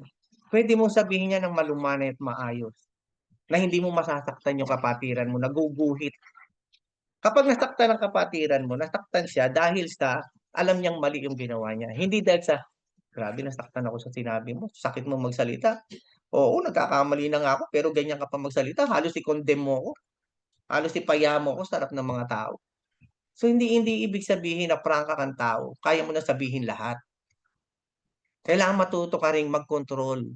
pwede mong sabihin niya ng malumanay at maayos na hindi mo masasaktan yung kapatiran mo, naguguhit. Kapag nasaktan ang kapatiran mo, nasaktan siya dahil sa alam niyang mali yung ginawa niya. Hindi dahil sa, grabe, nasaktan ako sa sinabi mo, sakit mo magsalita. Oo, nagkakamali na nga ako, pero ganyan ka pa magsalita, halos i-condemn mo ako, halos ipaya mo ako sa harap ng mga tao. So hindi ibig sabihin na prangka kang tao, kaya mo na sabihin lahat. Kailangan matuto ka ring mag-control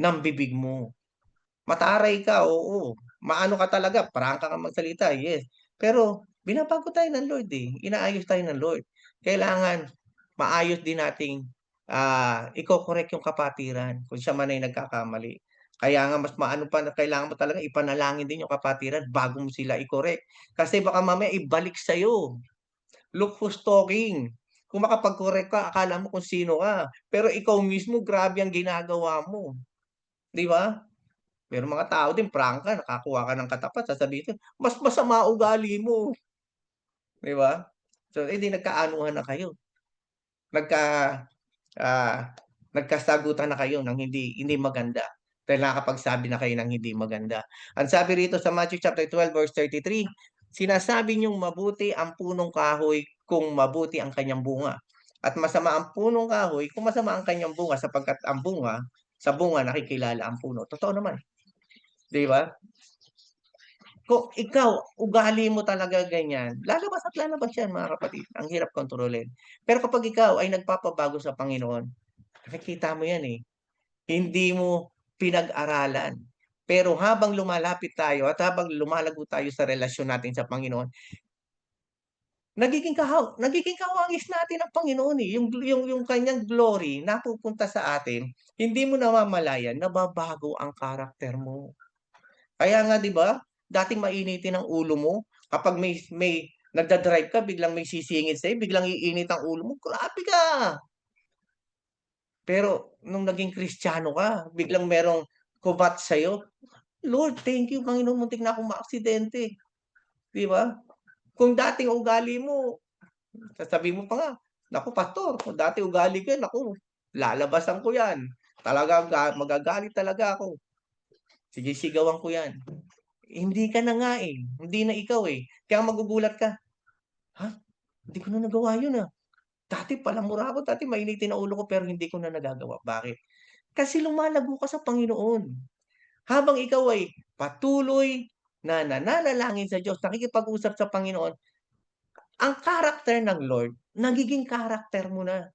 ng bibig mo. Mataray ka, oo. Maano ka talaga, prangka kang magsalita, yes. Pero binabago tayo ng Lord eh. Inaayos tayo ng Lord. Kailangan maayos din nating iko-correct yung kapatiran kung siya man ay nagkakamali. Kaya nga mas maano pa na kailangan mo talaga ipanalangin din yung kapatiran bago mo sila i-correct. Kasi baka mamaya ibalik sa'yo. Look who's talking. Kung makapag-correct ka, akala mo kung sino ka. Pero ikaw mismo, grabe ang ginagawa mo. Di ba? Pero mga tao din, prangka, nakakuha ka ng katapat, sasabihin, mas masama ugali mo. Di ba? So, di nagkaanuhan na kayo. Nagka, ah, nagkasagutan na kayo ng hindi maganda. Dahil nakakapagsabi na kayo ng hindi maganda. Ang sabi rito sa Matthew chapter 12 verse 33, sinasabi niyong mabuti ang punong kahoy kung mabuti ang kanyang bunga. At masama ang punong kahoy kung masama ang kanyang bunga sapagkat ang bunga, sa bunga nakikilala ang puno. Totoo naman. Di ba? Kung ikaw, ugali mo talaga ganyan, lalabas at lalabas yan mga kapatid. Ang hirap kontrolin. Pero kapag ikaw ay nagpapabago sa Panginoon, nakikita mo yan eh. Hindi mo pinag-aralan. Pero habang lumalapit tayo at habang lumalago tayo sa relasyon natin sa Panginoon, nagiging kawangis natin ang Panginoon eh. Yung kanyang glory napupunta sa atin, hindi mo namamalayan, nababago ang karakter mo. Kaya nga 'di ba, dating mainitin ang ulo mo, kapag may nagda-drive ka biglang may sisingit sa'yo, biglang iinit ang ulo mo, grabe ka. Pero nung naging Kristiyano ka, biglang merong kubat sa'yo, Lord, thank you Panginoon, muntik na akong maaksidente, 'di ba? Kung dating ugali mo, sasabihin mo pa nga, "Naku pastor, kung dati ugali ko yan, naku, lalabasan ko yan. Talagang magagalit talaga ako. Sisisigawan ko yan." Hindi ka na nga eh, hindi na ikaw eh. Kaya magugulat ka, "Ha? Hindi ko na nagawa yun, ah. Dati palamura ako, dati mainitin ang ulo ko pero hindi ko na nagagawa." Bakit? Kasi lumalago ka sa Panginoon. Habang ikaw ay patuloy na nananalangin sa Diyos, nakikipag-usap sa Panginoon, ang character ng Lord, nagiging character mo na.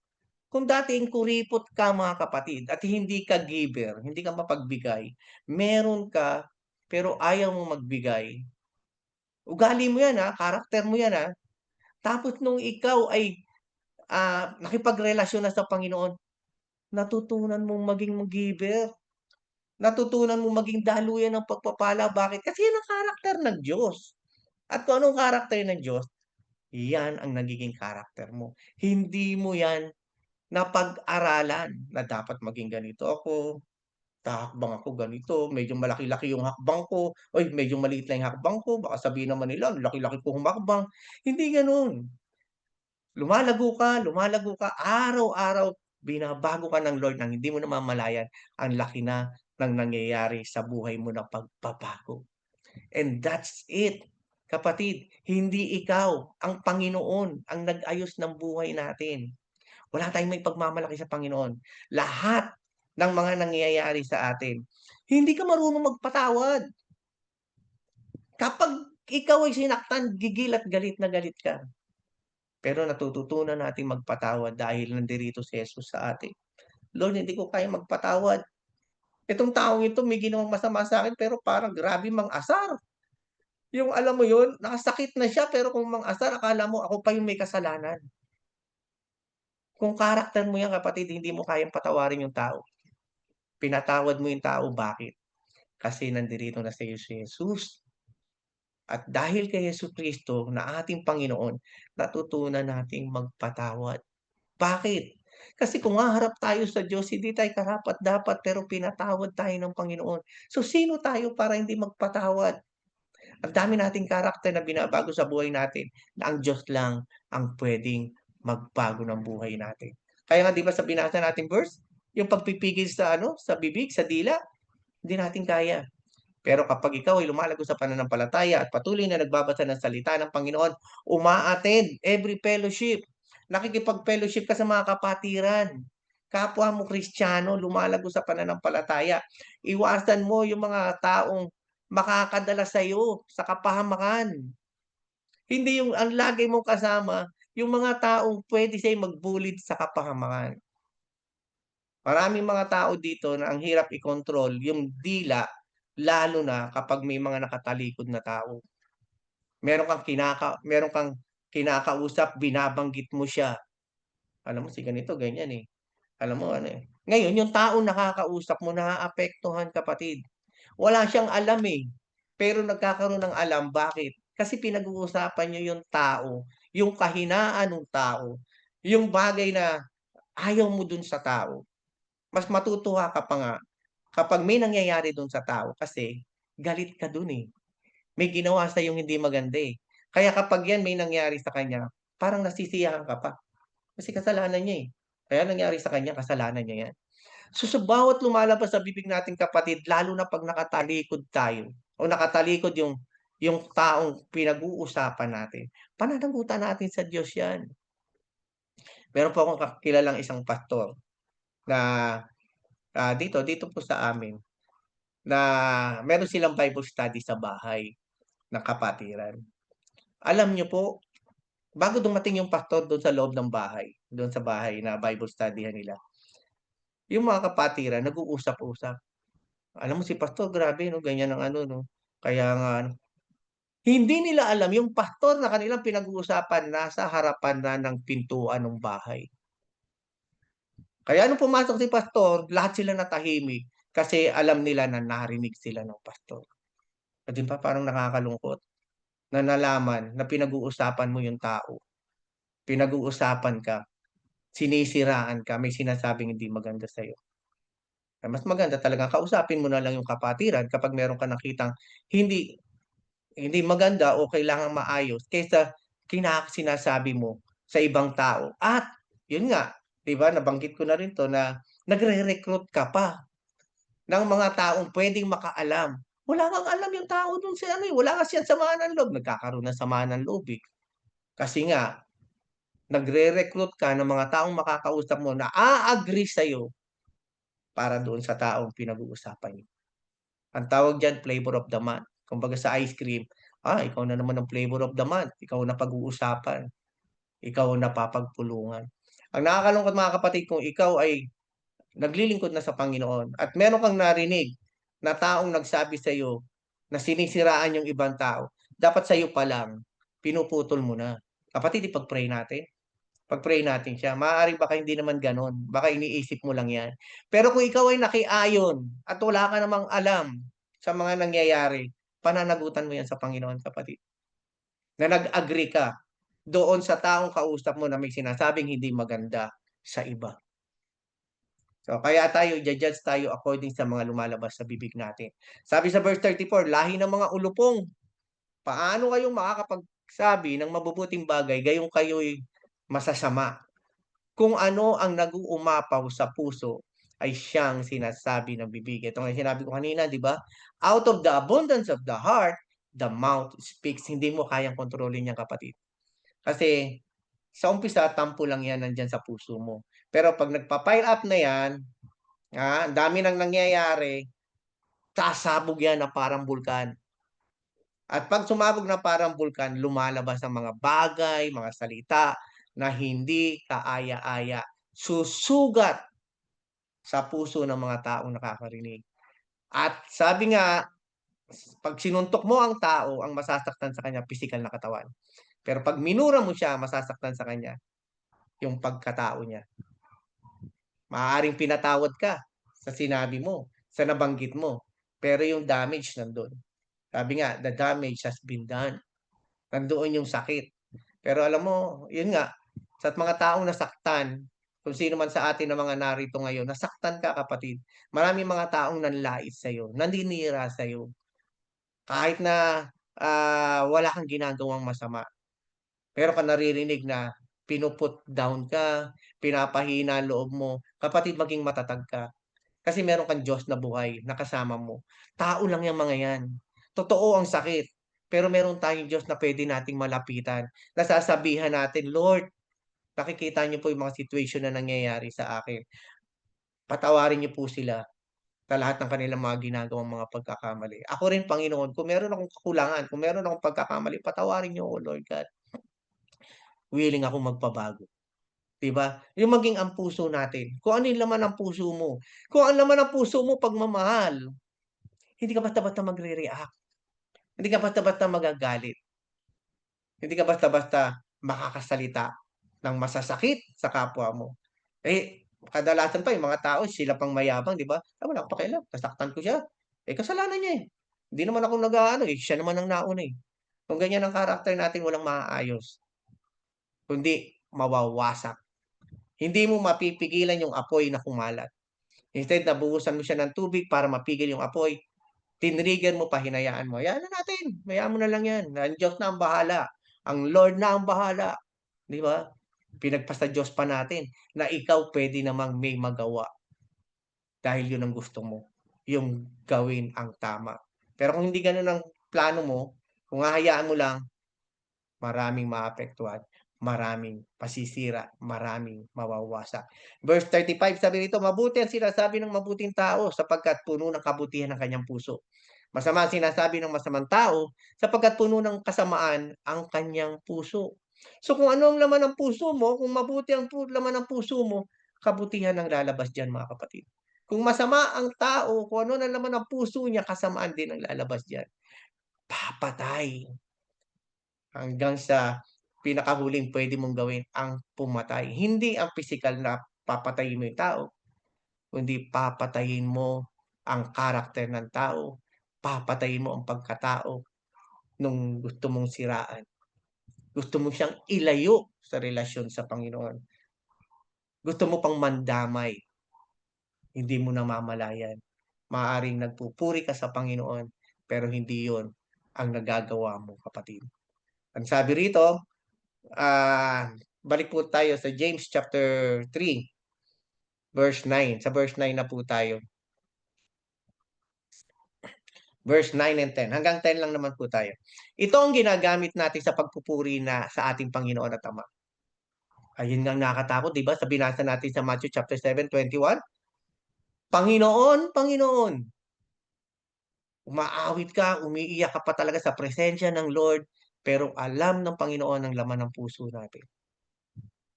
Kung dating kuripot ka mga kapatid at hindi ka giver, hindi ka mapagbigay, meron ka pero ayaw mong magbigay, ugali mo 'yan, karakter mo 'yan, Tapos nung ikaw ay, nakipagrelasyon na sa Panginoon, natutunan mong maging giver, natutunan mong maging daluyan ng pagpapala. Bakit? Kasi 'yan ang karakter ng Diyos. At kung anong karakter ng Diyos, 'yan ang nagiging karakter mo. Hindi mo 'yan napag-aralan na dapat maging ganito ako, hahakbang ako ganito, medyo malaki-laki yung hakbang ko, "Uy, medyo maliit lang yung hakbang ko, baka sabihin naman nila ang laki-laki ko humakbang." Hindi gano'n. Lumalago ka, araw-araw binabago ka ng Lord nang hindi mo namamalayan ang laki na ng nangyayari sa buhay mo na pagbabago. And that's it, kapatid, hindi ikaw, ang Panginoon ang nag-ayos ng buhay natin. Wala tayong maipagmamalaki sa Panginoon. Lahat ng mga nangyayari sa atin, hindi ka marunong magpatawad. Kapag ikaw ay sinaktan, gigil at galit na galit ka. Pero natututunan nating magpatawad dahil nandirito si Jesus sa atin. "Lord, hindi ko kayang magpatawad. Itong taong ito may ginawang masama sa'kin pero parang grabe mang-asar." Yung alam mo yun, nakasakit na siya pero kung mang-asar akala mo ako pa yung may kasalanan. Kung karakter mo yan kapatid, hindi mo kayang patawarin yung tao. Pinatawad mo yung tao, bakit? Kasi nandirito na sa'yo si Jesus. At dahil kay Jesucristo na ating Panginoon, natutunan nating magpatawad. Bakit? Kasi kung haharap tayo sa Diyos, hindi tayo karapat-dapat pero pinatawad tayo ng Panginoon. So, sino tayo para hindi magpatawad? Ang dami nating karakter na binabago sa buhay natin na ang Diyos lang ang puwedeng magbago ng buhay natin. Kaya nga 'di ba sa binasa nating verse, yung pagpipigil sa ano, sa bibig, sa dila, hindi natin kaya. Pero kapag ikaw ay lumalago sa pananampalataya at patuloy na nagbabasa ng salita ng Panginoon, uma-attend every fellowship, nakikipag-fellowship ka sa mga kapatiran, kapwa mo Kristiyano, lumalago sa pananampalataya. Iwasan mo yung mga taong makakadala sa'yo sa kapahamakan. Hindi yung ang lagi mong kasama, yung mga taong puwede sa'yo mag-bully sa kapahamakan. Maraming mga tao dito na ang hirap i-kontrol yung dila, lalo na kapag may mga nakatalikod na tao. Meron kang kinakausap, binabanggit mo siya, "Alam mo si ganito ganyan, eh, alam mo ano, eh." Ngayon yung taong nakakausap mo naaapektuhan kapatid. Wala siyang alam, eh, pero nagkakaroon ng alam, bakit? Kasi pinag-uusapan niyo yung tao, yung kahinaan nung tao, yung bagay na ayaw mo dun sa tao. Mas matutuwa ka pa nga kapag may nangyayari dun sa tao kasi galit ka dun, eh. May ginawa sa'yong hindi maganda, eh. Kaya kapag 'yan may nangyari sa kanya, parang nasisiyahan ka pa, kasi kasalanan niya, eh. Kaya nangyari sa kanya, kasalanan niya 'yan. So, sa bawat lumalabas sa bibig nating kapatid, lalo na 'pag nakatalikod tayo o nakatalikod yung taong pinag-uusapan natin, pananagutan natin sa Diyos 'yan. Meron po akong kilalang isang pastor na, dito po sa amin, na meron silang Bible study sa bahay ng kapatiran. Alam niyo po, bago dumating yung pastor dun sa loob ng bahay, dun sa bahay na Bible study-han nila, yung mga kapatiran nag-uusap-usap. "Alam mo si pastor grabe 'no, ganyan ang ano 'no, kaya nga ano." Hindi nila alam yung pastor na kanilang pinag-uusapan nasa harapan na ng pintuan ng bahay. Kaya nung pumasok si pastor, lahat sila natahimik kasi alam nila na narinig sila ng pastor. Oh, 'di ba parang nakakalungkot na nalaman na pinag-uusapan mo yung tao, pinag-uusapan ka, sinisiraan ka, may sinasabing hindi maganda sa'yo. Mas maganda talagang kausapin mo na lang yung kapatiran kapag meron ka nakitang hindi hindi maganda o kailangang maayos kaysa sinasabi mo sa ibang tao. At yun nga, 'di ba nabanggit ko na rin 'to na nagre-recruit ka pa ng mga taong puwedeng makaalam. Wala ngang alam yung tao dun sa ano, eh, wala nga siyang samaan ng loob, nagkakaroon ng samaan ng loob, eh. Kasi nga nagre-recruit ka ng mga taong makakausap mo na a-agree sa'yo para doon sa taong pinag-uusapan niyo. Ang tawag diyan flavor of the month. Kumbaga sa ice cream, ikaw na naman ang flavor of the month, ikaw ang napag-uusapan, ikaw ang napapagpulungan. Ang nakakalungkot mga kapatid, kung ikaw ay naglilingkod na sa Panginoon at meron kang narinig na taong nagsabi sa iyo na sinisiraan yung ibang tao, dapat sa iyo pa lang, pinuputol mo na. Kapatid, ipag-pray natin. Pag-pray natin siya. Maaaring baka hindi naman ganon. Baka iniisip mo lang yan. Pero kung ikaw ay nakiayon at wala ka namang alam sa mga nangyayari, pananagutan mo yan sa Panginoon, kapatid. Na nag-agree ka doon sa taong kausap mo na may sinasabing hindi maganda sa iba. So, kaya tayo, judge tayo according sa mga lumalabas sa bibig natin. Sabi sa verse 34, lahi ng mga ulupong, paano kayong makakapagsabi ng mabubuting bagay, gayong kayo'y masasama? Kung ano ang nag-uumapaw sa puso, ay siyang sinasabi ng bibig. Ito nga sinabi ko kanina, di ba? Out of the abundance of the heart, the mouth speaks. Hindi mo kayang kontrolin yan, kapatid. Kasi sa umpisa, tampo lang yan nandyan sa puso mo. Pero pag nagpa-pile up na yan, ang dami nang nangyayari, sasabog yan na parang bulkan. At pag sumabog na parang bulkan, lumalabas ang mga bagay, mga salita na hindi kaaya-aya. Susugat sa puso ng mga taong nakakarinig. At sabi nga, pag sinuntok mo ang tao, ang masasaktan sa kanya, physical na katawan. Pero pag minura mo siya, masasaktan sa kanya yung pagkatao niya. Maaaring pinatawad ka sa sinabi mo, sa nabanggit mo. Pero yung damage nandun. Sabi nga, the damage has been done. Nandoon yung sakit. Pero alam mo, yun nga, sa mga taong nasaktan, kung sino man sa atin na mga narito ngayon, nasaktan ka, kapatid. Maraming mga taong nanlait sa'yo, naninira sa'yo. Kahit na wala kang ginagawang masama. Pero ka naririnig na pinuput down ka, pinapahina ang loob mo. Kapatid, maging matatag ka. Kasi meron kang Diyos na buhay na kasama mo. Tao lang yung mga yan. Totoo ang sakit. Pero meron tayong Diyos na pwede nating malapitan. Nasasabihan natin, Lord, nakikita niyo po yung mga situation na nangyayari sa akin. Patawarin niyo po sila sa lahat ng kanilang mga ginagawang mga pagkakamali. Ako rin, Panginoon, kung meron akong kakulangan, kung meron akong pagkakamali, patawarin niyo ako, Lord God. Willing akong magpabago. 'Di ba? Yung maging ang puso natin. Kung ano yung laman ng puso mo. Kung ang laman ng puso mo pagmamahal, hindi ka basta-basta magre-react. Hindi ka basta-basta magagalit. Hindi ka basta-basta makakasalita ng masasakit sa kapwa mo. Kadalasan pa yung mga tao sila pang mayabang, 'di ba? Wala akong pakialam, nasaktan ko siya. Kasalanan niya, eh. Hindi naman ako nag-aano, siya naman ang nauna, eh. Kung ganyan ang karakter natin, walang maaayos, kundi mawawasak. Hindi mo mapipigilan yung apoy na kumalat. Instead, nabuhusan mo siya ng tubig para mapigil yung apoy. Tinrigger mo pa, hinayaan mo. Hayaan na natin. Hayaan mo na lang yan. Ang Diyos na ang bahala. Ang Lord na ang bahala. Di ba? Pinagpasa Diyos pa natin na ikaw pwede namang may magawa dahil yun ang gusto mo. Yung gawin ang tama. Pero kung hindi ganun ang plano mo, kung hahayaan mo lang, maraming maapektuhan, maraming pasisira, maraming mawawasak. Verse 35, sabi rito, mabuti ang sinasabi ng mabuting tao sapagkat puno ng kabutihan ng kanyang puso. Masama ang sinasabi ng masamang tao sapagkat puno ng kasamaan ang kanyang puso. So kung ano ang laman ng puso mo, kung mabuti ang laman ng puso mo, kabutihan ang lalabas diyan, mga kapatid. Kung masama ang tao, kung ano ang laman ng puso niya, kasamaan din ang lalabas diyan. Papatay. Hanggang sa pinakahuling pwede mong gawin ang pumatay. Hindi ang pisikal na papatayin mo yung tao, kundi papatayin mo ang karakter ng tao, papatayin mo ang pagkatao nung gusto mong siraan. Gusto mo siyang ilayo sa relasyon sa Panginoon. Gusto mo pang mandamay, hindi mo namamalayan. Maaaring nagpupuri ka sa Panginoon, pero hindi yon ang nagagawa mo, kapatid. Ang sabi rito, balik po tayo sa James chapter 3, verse 9. Sa verse 9 na po tayo. Verse 9 and 10. Hanggang 10 lang naman po tayo. Ito ang ginagamit natin sa pagpupuri na sa ating Panginoon at Ama. Ayun nga nakakatakot, di ba? Sa binasa natin sa Matthew chapter 7:21. Panginoon, Panginoon. Umaawit ka, umiiyak ka pa talaga sa presensya ng Lord, pero alam ng Panginoon ang laman ng puso natin.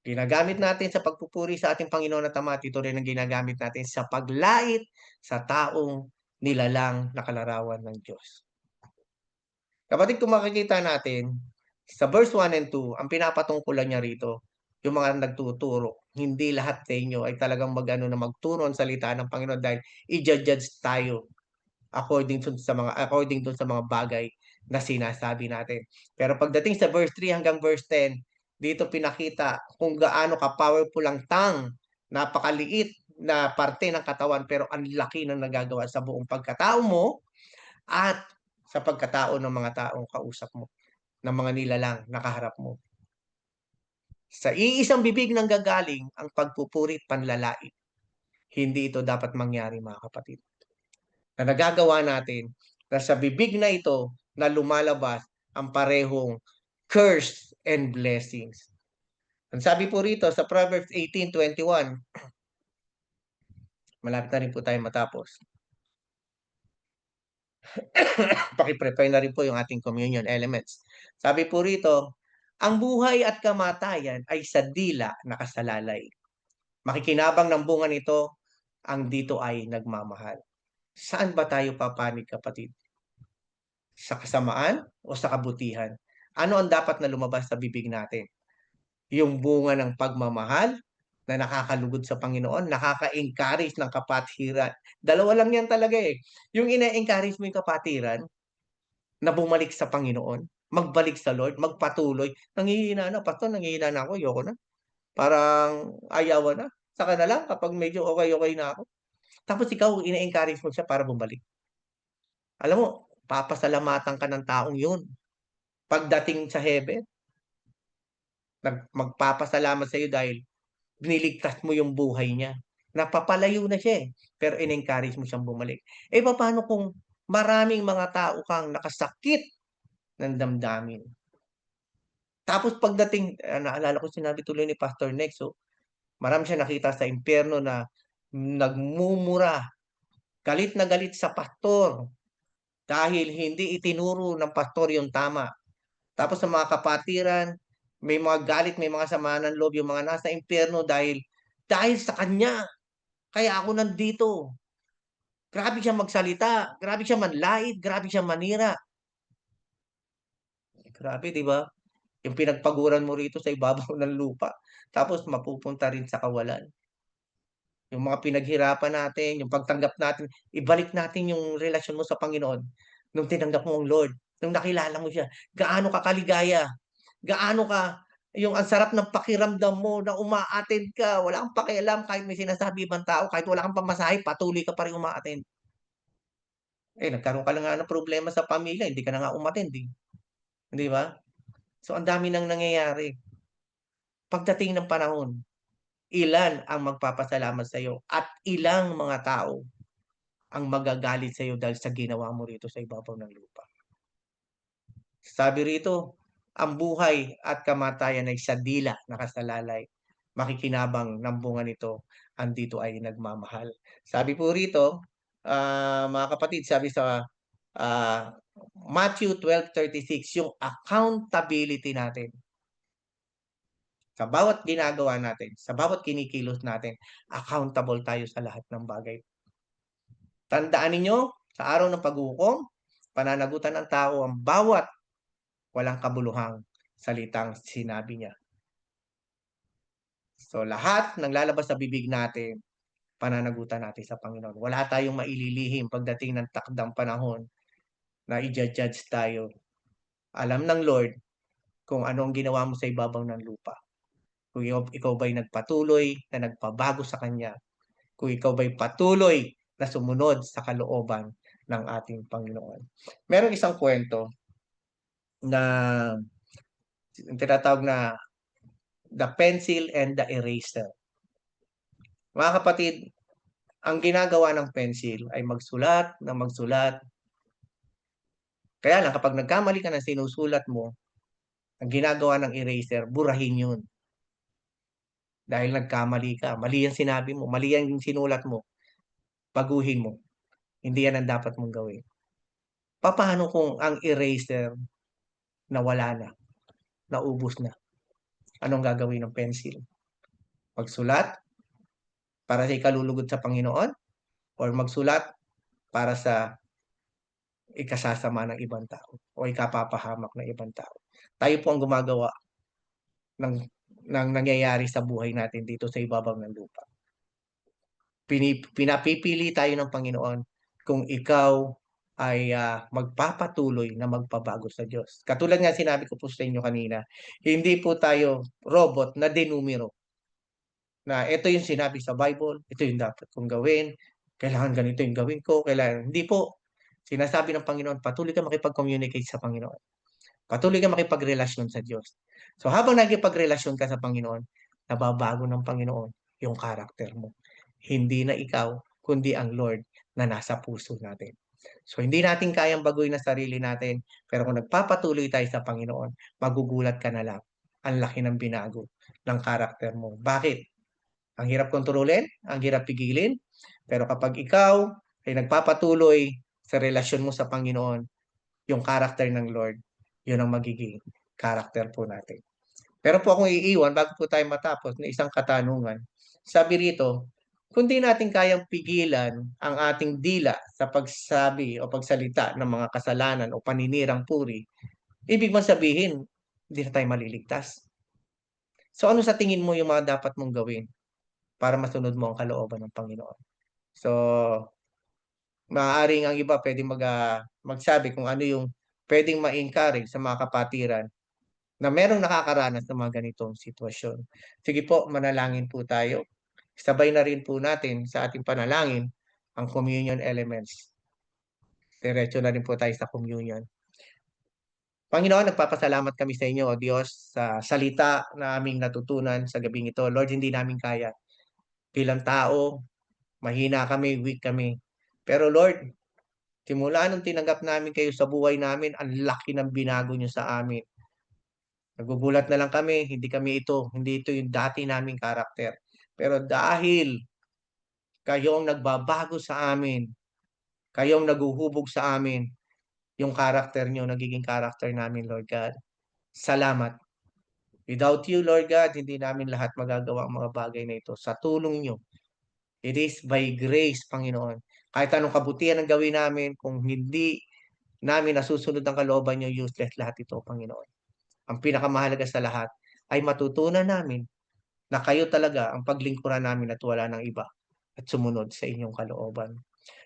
Ginagamit natin sa pagpupuri sa ating Panginoon at Ama at ito rin ang ginagamit natin sa paglait sa taong nilalang na kalarawan ng Diyos. Kapatid, kung makikita natin, sa verse 1 and 2, ang pinapatungkulan niya rito, yung mga nagtuturo, hindi lahat sa inyo ay talagang mag-ano na magturo ang salita ng Panginoon dahil i-judge tayo according dun sa mga bagay na sinasabi natin. Pero pagdating sa verse 3 hanggang verse 10, dito pinakita kung gaano ka-powerful ang napakaliit na parte ng katawan pero ang laki ng nagagawa sa buong pagkatao mo at sa pagkatao ng mga taong kausap mo, ng mga nilalang nakaharap mo. Sa iisang bibig nang gagaling ang pagpupuri at panlalait. Hindi ito dapat mangyari, mga kapatid. Na nagagawa natin na sa bibig na ito na lumalabas ang parehong curse and blessings. Ang sabi po rito sa Proverbs 18:21, malapit na rin po tayo matapos. Paki-prepare na rin po yung ating communion elements. Sabi po rito, ang buhay at kamatayan ay sa dila nakasalalay. Makikinabang ng bunga nito, ang dito ay nagmamahal. Saan ba tayo papanig, kapatid? Sa kasamaan o sa kabutihan? Ano ang dapat na lumabas sa bibig natin? Yung bunga ng pagmamahal na nakakalugod sa Panginoon, nakaka-encourage ng kapatiran. Dalawa lang yan talaga eh. Yung ina-encourage mo yung kapatiran, na bumalik sa Panginoon, magbalik sa Lord, magpatuloy. Nanghihina na, pastor, nanghihina na ako, ayoko na. Parang ayawan na. Saka na lang kapag medyo okay-okay na ako. Tapos ikaw, ina-encourage mo siya para bumalik. Alam mo, papasalamatan ka ng taong yun. Pagdating sa heaven, magpapasalamat sa iyo dahil niligtas mo yung buhay niya. Napapalayo na siya eh, pero in-encourage mo siyang bumalik. Eh, paano kung maraming mga tao kang nakasakit ng damdamin? Tapos pagdating, naalala ko sinabi tuloy ni Pastor Nexo, marami siya nakita sa impyerno na nagmumura, galit na galit sa pastor dahil hindi itinuro ng pastor yung tama. Tapos sa mga kapatiran, may mga galit, may mga samaan ng loob yung mga nasa impyerno dahil sa kanya. Kaya ako nandito. Grabe siya magsalita, grabe siya manlait, grabe siya manira. Grabe, di ba? Yung pinagpaguran mo rito sa ibabaw ng lupa. Tapos mapupunta rin sa kawalan. Yung mga pinaghirapan natin, yung pagtanggap natin, ibalik natin yung relasyon mo sa Panginoon. Nung tinanggap mo ang Lord, nung nakilala mo siya, gaano ka kaligaya, gaano ka, yung ang sarap ng pakiramdam mo na uma-attend ka, wala kang pakialam kahit may sinasabi ibang tao, kahit wala kang pamasahe, patuloy ka pa rin uma-attend. Eh, nagkaroon ka lang nga ng problema sa pamilya, hindi ka na nga umattend eh. Di ba? So, ang dami nang nangyayari. Pagdating ng panahon, ilan ang magpapasalamat sa iyo at ilang mga tao ang magagalit sa iyo dahil sa ginawa mo rito sa ibabaw ng lupa. Sabi rito, ang buhay at kamatayan ay sa dila nakasalalay. Makikinabang ng bunga nito, andito ay nagmamahal. Sabi po rito, mga kapatid, sabi sa ah, Matthew 12:36, yung accountability natin sa bawat ginagawa natin, sa bawat kinikilos natin, accountable tayo sa lahat ng bagay. Tandaan ninyo, sa araw ng paghukom, pananagutan ng tao ang bawat walang kabuluhang salitang sinabi niya. So lahat ng lalabas sa bibig natin, pananagutan natin sa Panginoon. Wala tayong maililihim pagdating ng takdang panahon na i-judge tayo. Alam ng Lord kung ano ang ginawa mo sa ibabaw ng lupa. Kung ikaw ba'y nagpatuloy na nagpabago sa Kanya. Kung ikaw ba'y patuloy na sumunod sa kalooban ng ating Panginoon. Merong isang kwento na tinatawag na the pencil and the eraser. Mga kapatid, ang ginagawa ng pencil ay magsulat na magsulat. Kaya lang kapag nagkamali ka ng sinusulat mo, ang ginagawa ng eraser, burahin yun. Dahil nagkamali ka. Mali ang sinabi mo, mali ang sinulat mo, baguhin mo. Hindi yan ang dapat mong gawin. Paano kung ang eraser nawala na, naubos na? Anong gagawin ng pencil? Magsulat para sa ikalulugod sa Panginoon or magsulat para sa ikasasama ng ibang tao o ikapapahamak ng ibang tao. Tayo po ang gumagawa ng nangyayari sa buhay natin dito sa ibabaw ng lupa. Pinapipili tayo ng Panginoon kung ikaw ay magpapatuloy na magpabago sa Diyos. Katulad nga sinabi ko po sa inyo kanina, hindi po tayo robot na denumero na ito yung sinabi sa Bible, ito yung dapat kong gawin, kailangan ganito yung gawin ko, kailangan hindi po. Sinasabi ng Panginoon, patuloy ka makipag-communicate sa Panginoon. Patuloy ka makipagrelasyon sa Diyos. So habang nagkipagrelasyon ka sa Panginoon, nababago ng Panginoon yung karakter mo. Hindi na ikaw, kundi ang Lord na nasa puso natin. So hindi natin kayang baguhin ang sarili natin, pero kung nagpapatuloy tayo sa Panginoon, magugulat ka na lang. Ang laki ng binago ng karakter mo. Bakit? Ang hirap kontrolin, ang hirap pigilin, pero kapag ikaw ay nagpapatuloy sa relasyon mo sa Panginoon, yung character ng Lord, yun ang magiging character po natin. Pero po akong iiwan bago po tayo matapos na isang katanungan. Sabi rito, kung di natin kayang pigilan ang ating dila sa pagsabi o pagsalita ng mga kasalanan o paninirang puri, ibig man sabihin, hindi na tayo maliligtas. So ano sa tingin mo yung mga dapat mong gawin para masunod mo ang kalooban ng Panginoon? So, maaaring ang iba pwedeng magsabi kung ano yung pwedeng ma-encourage sa mga kapatiran na merong nakakaranas ng mga ganitong sitwasyon. Sige po, manalangin po tayo. Sabay na rin po natin sa ating panalangin ang communion elements. Diretso na rin po tayo sa communion. Panginoon, nagpapasalamat kami sa inyo, O Diyos, sa salita na aming natutunan sa gabing ito. Lord, hindi namin kaya. Bilang tao, mahina kami, weak kami. Pero Lord, simula nung tinanggap namin kayo sa buhay namin, ang laki ng binago nyo sa amin. Nagugulat na lang kami, hindi ito yung dati naming karakter. Pero dahil kayo ang nagbabago sa amin, kayo ang naguhubog sa amin, yung karakter nyo, nagiging karakter namin, Lord God. Salamat. Without you, Lord God, hindi namin lahat magagawa ang mga bagay na ito. Sa tulong nyo, it is by grace, Panginoon. Kahit anong kabutihan ang gawin namin, kung hindi namin nasusunod ang kalooban nyo, useless lahat ito, Panginoon. Ang pinakamahalaga sa lahat ay matutunan namin na kayo talaga ang paglingkuran namin at wala ng iba at sumunod sa inyong kalooban.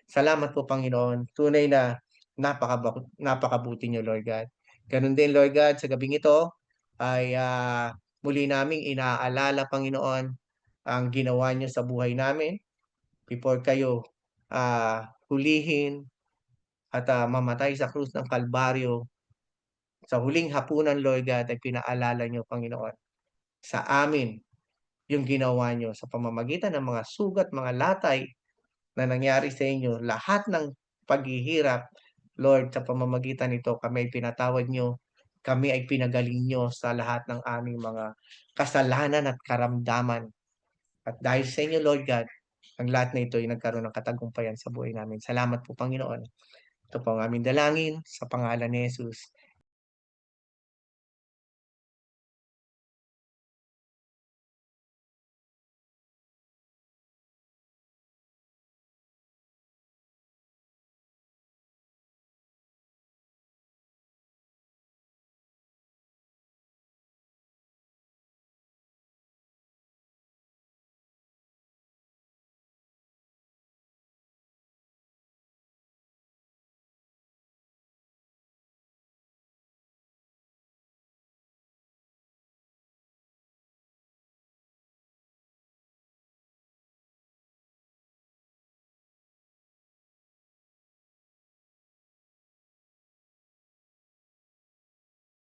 Salamat po, Panginoon. Tunay na napakabuti niyo, Lord God. Ganun din, Lord God, sa gabing ito ay muli naming inaalala, Panginoon, ang ginawa niyo sa buhay namin before kayo hulihin at mamatay sa krus ng Kalbaryo. Sa huling hapunan, Lord God, ay pinaalala niyo, Panginoon, sa amin yung ginawa niyo sa pamamagitan ng mga sugat, mga latay na nangyari sa inyo, lahat ng paghihirap, Lord, sa pamamagitan nito, kami ay pinatawad nyo, kami ay pinagaling nyo sa lahat ng aming mga kasalanan at karamdaman. At dahil sa inyo, Lord God, ang lahat na ito ay nagkaroon ng katagumpayan sa buhay namin. Salamat po, Panginoon. Ito po ang aming dalangin sa pangalan ni Jesus.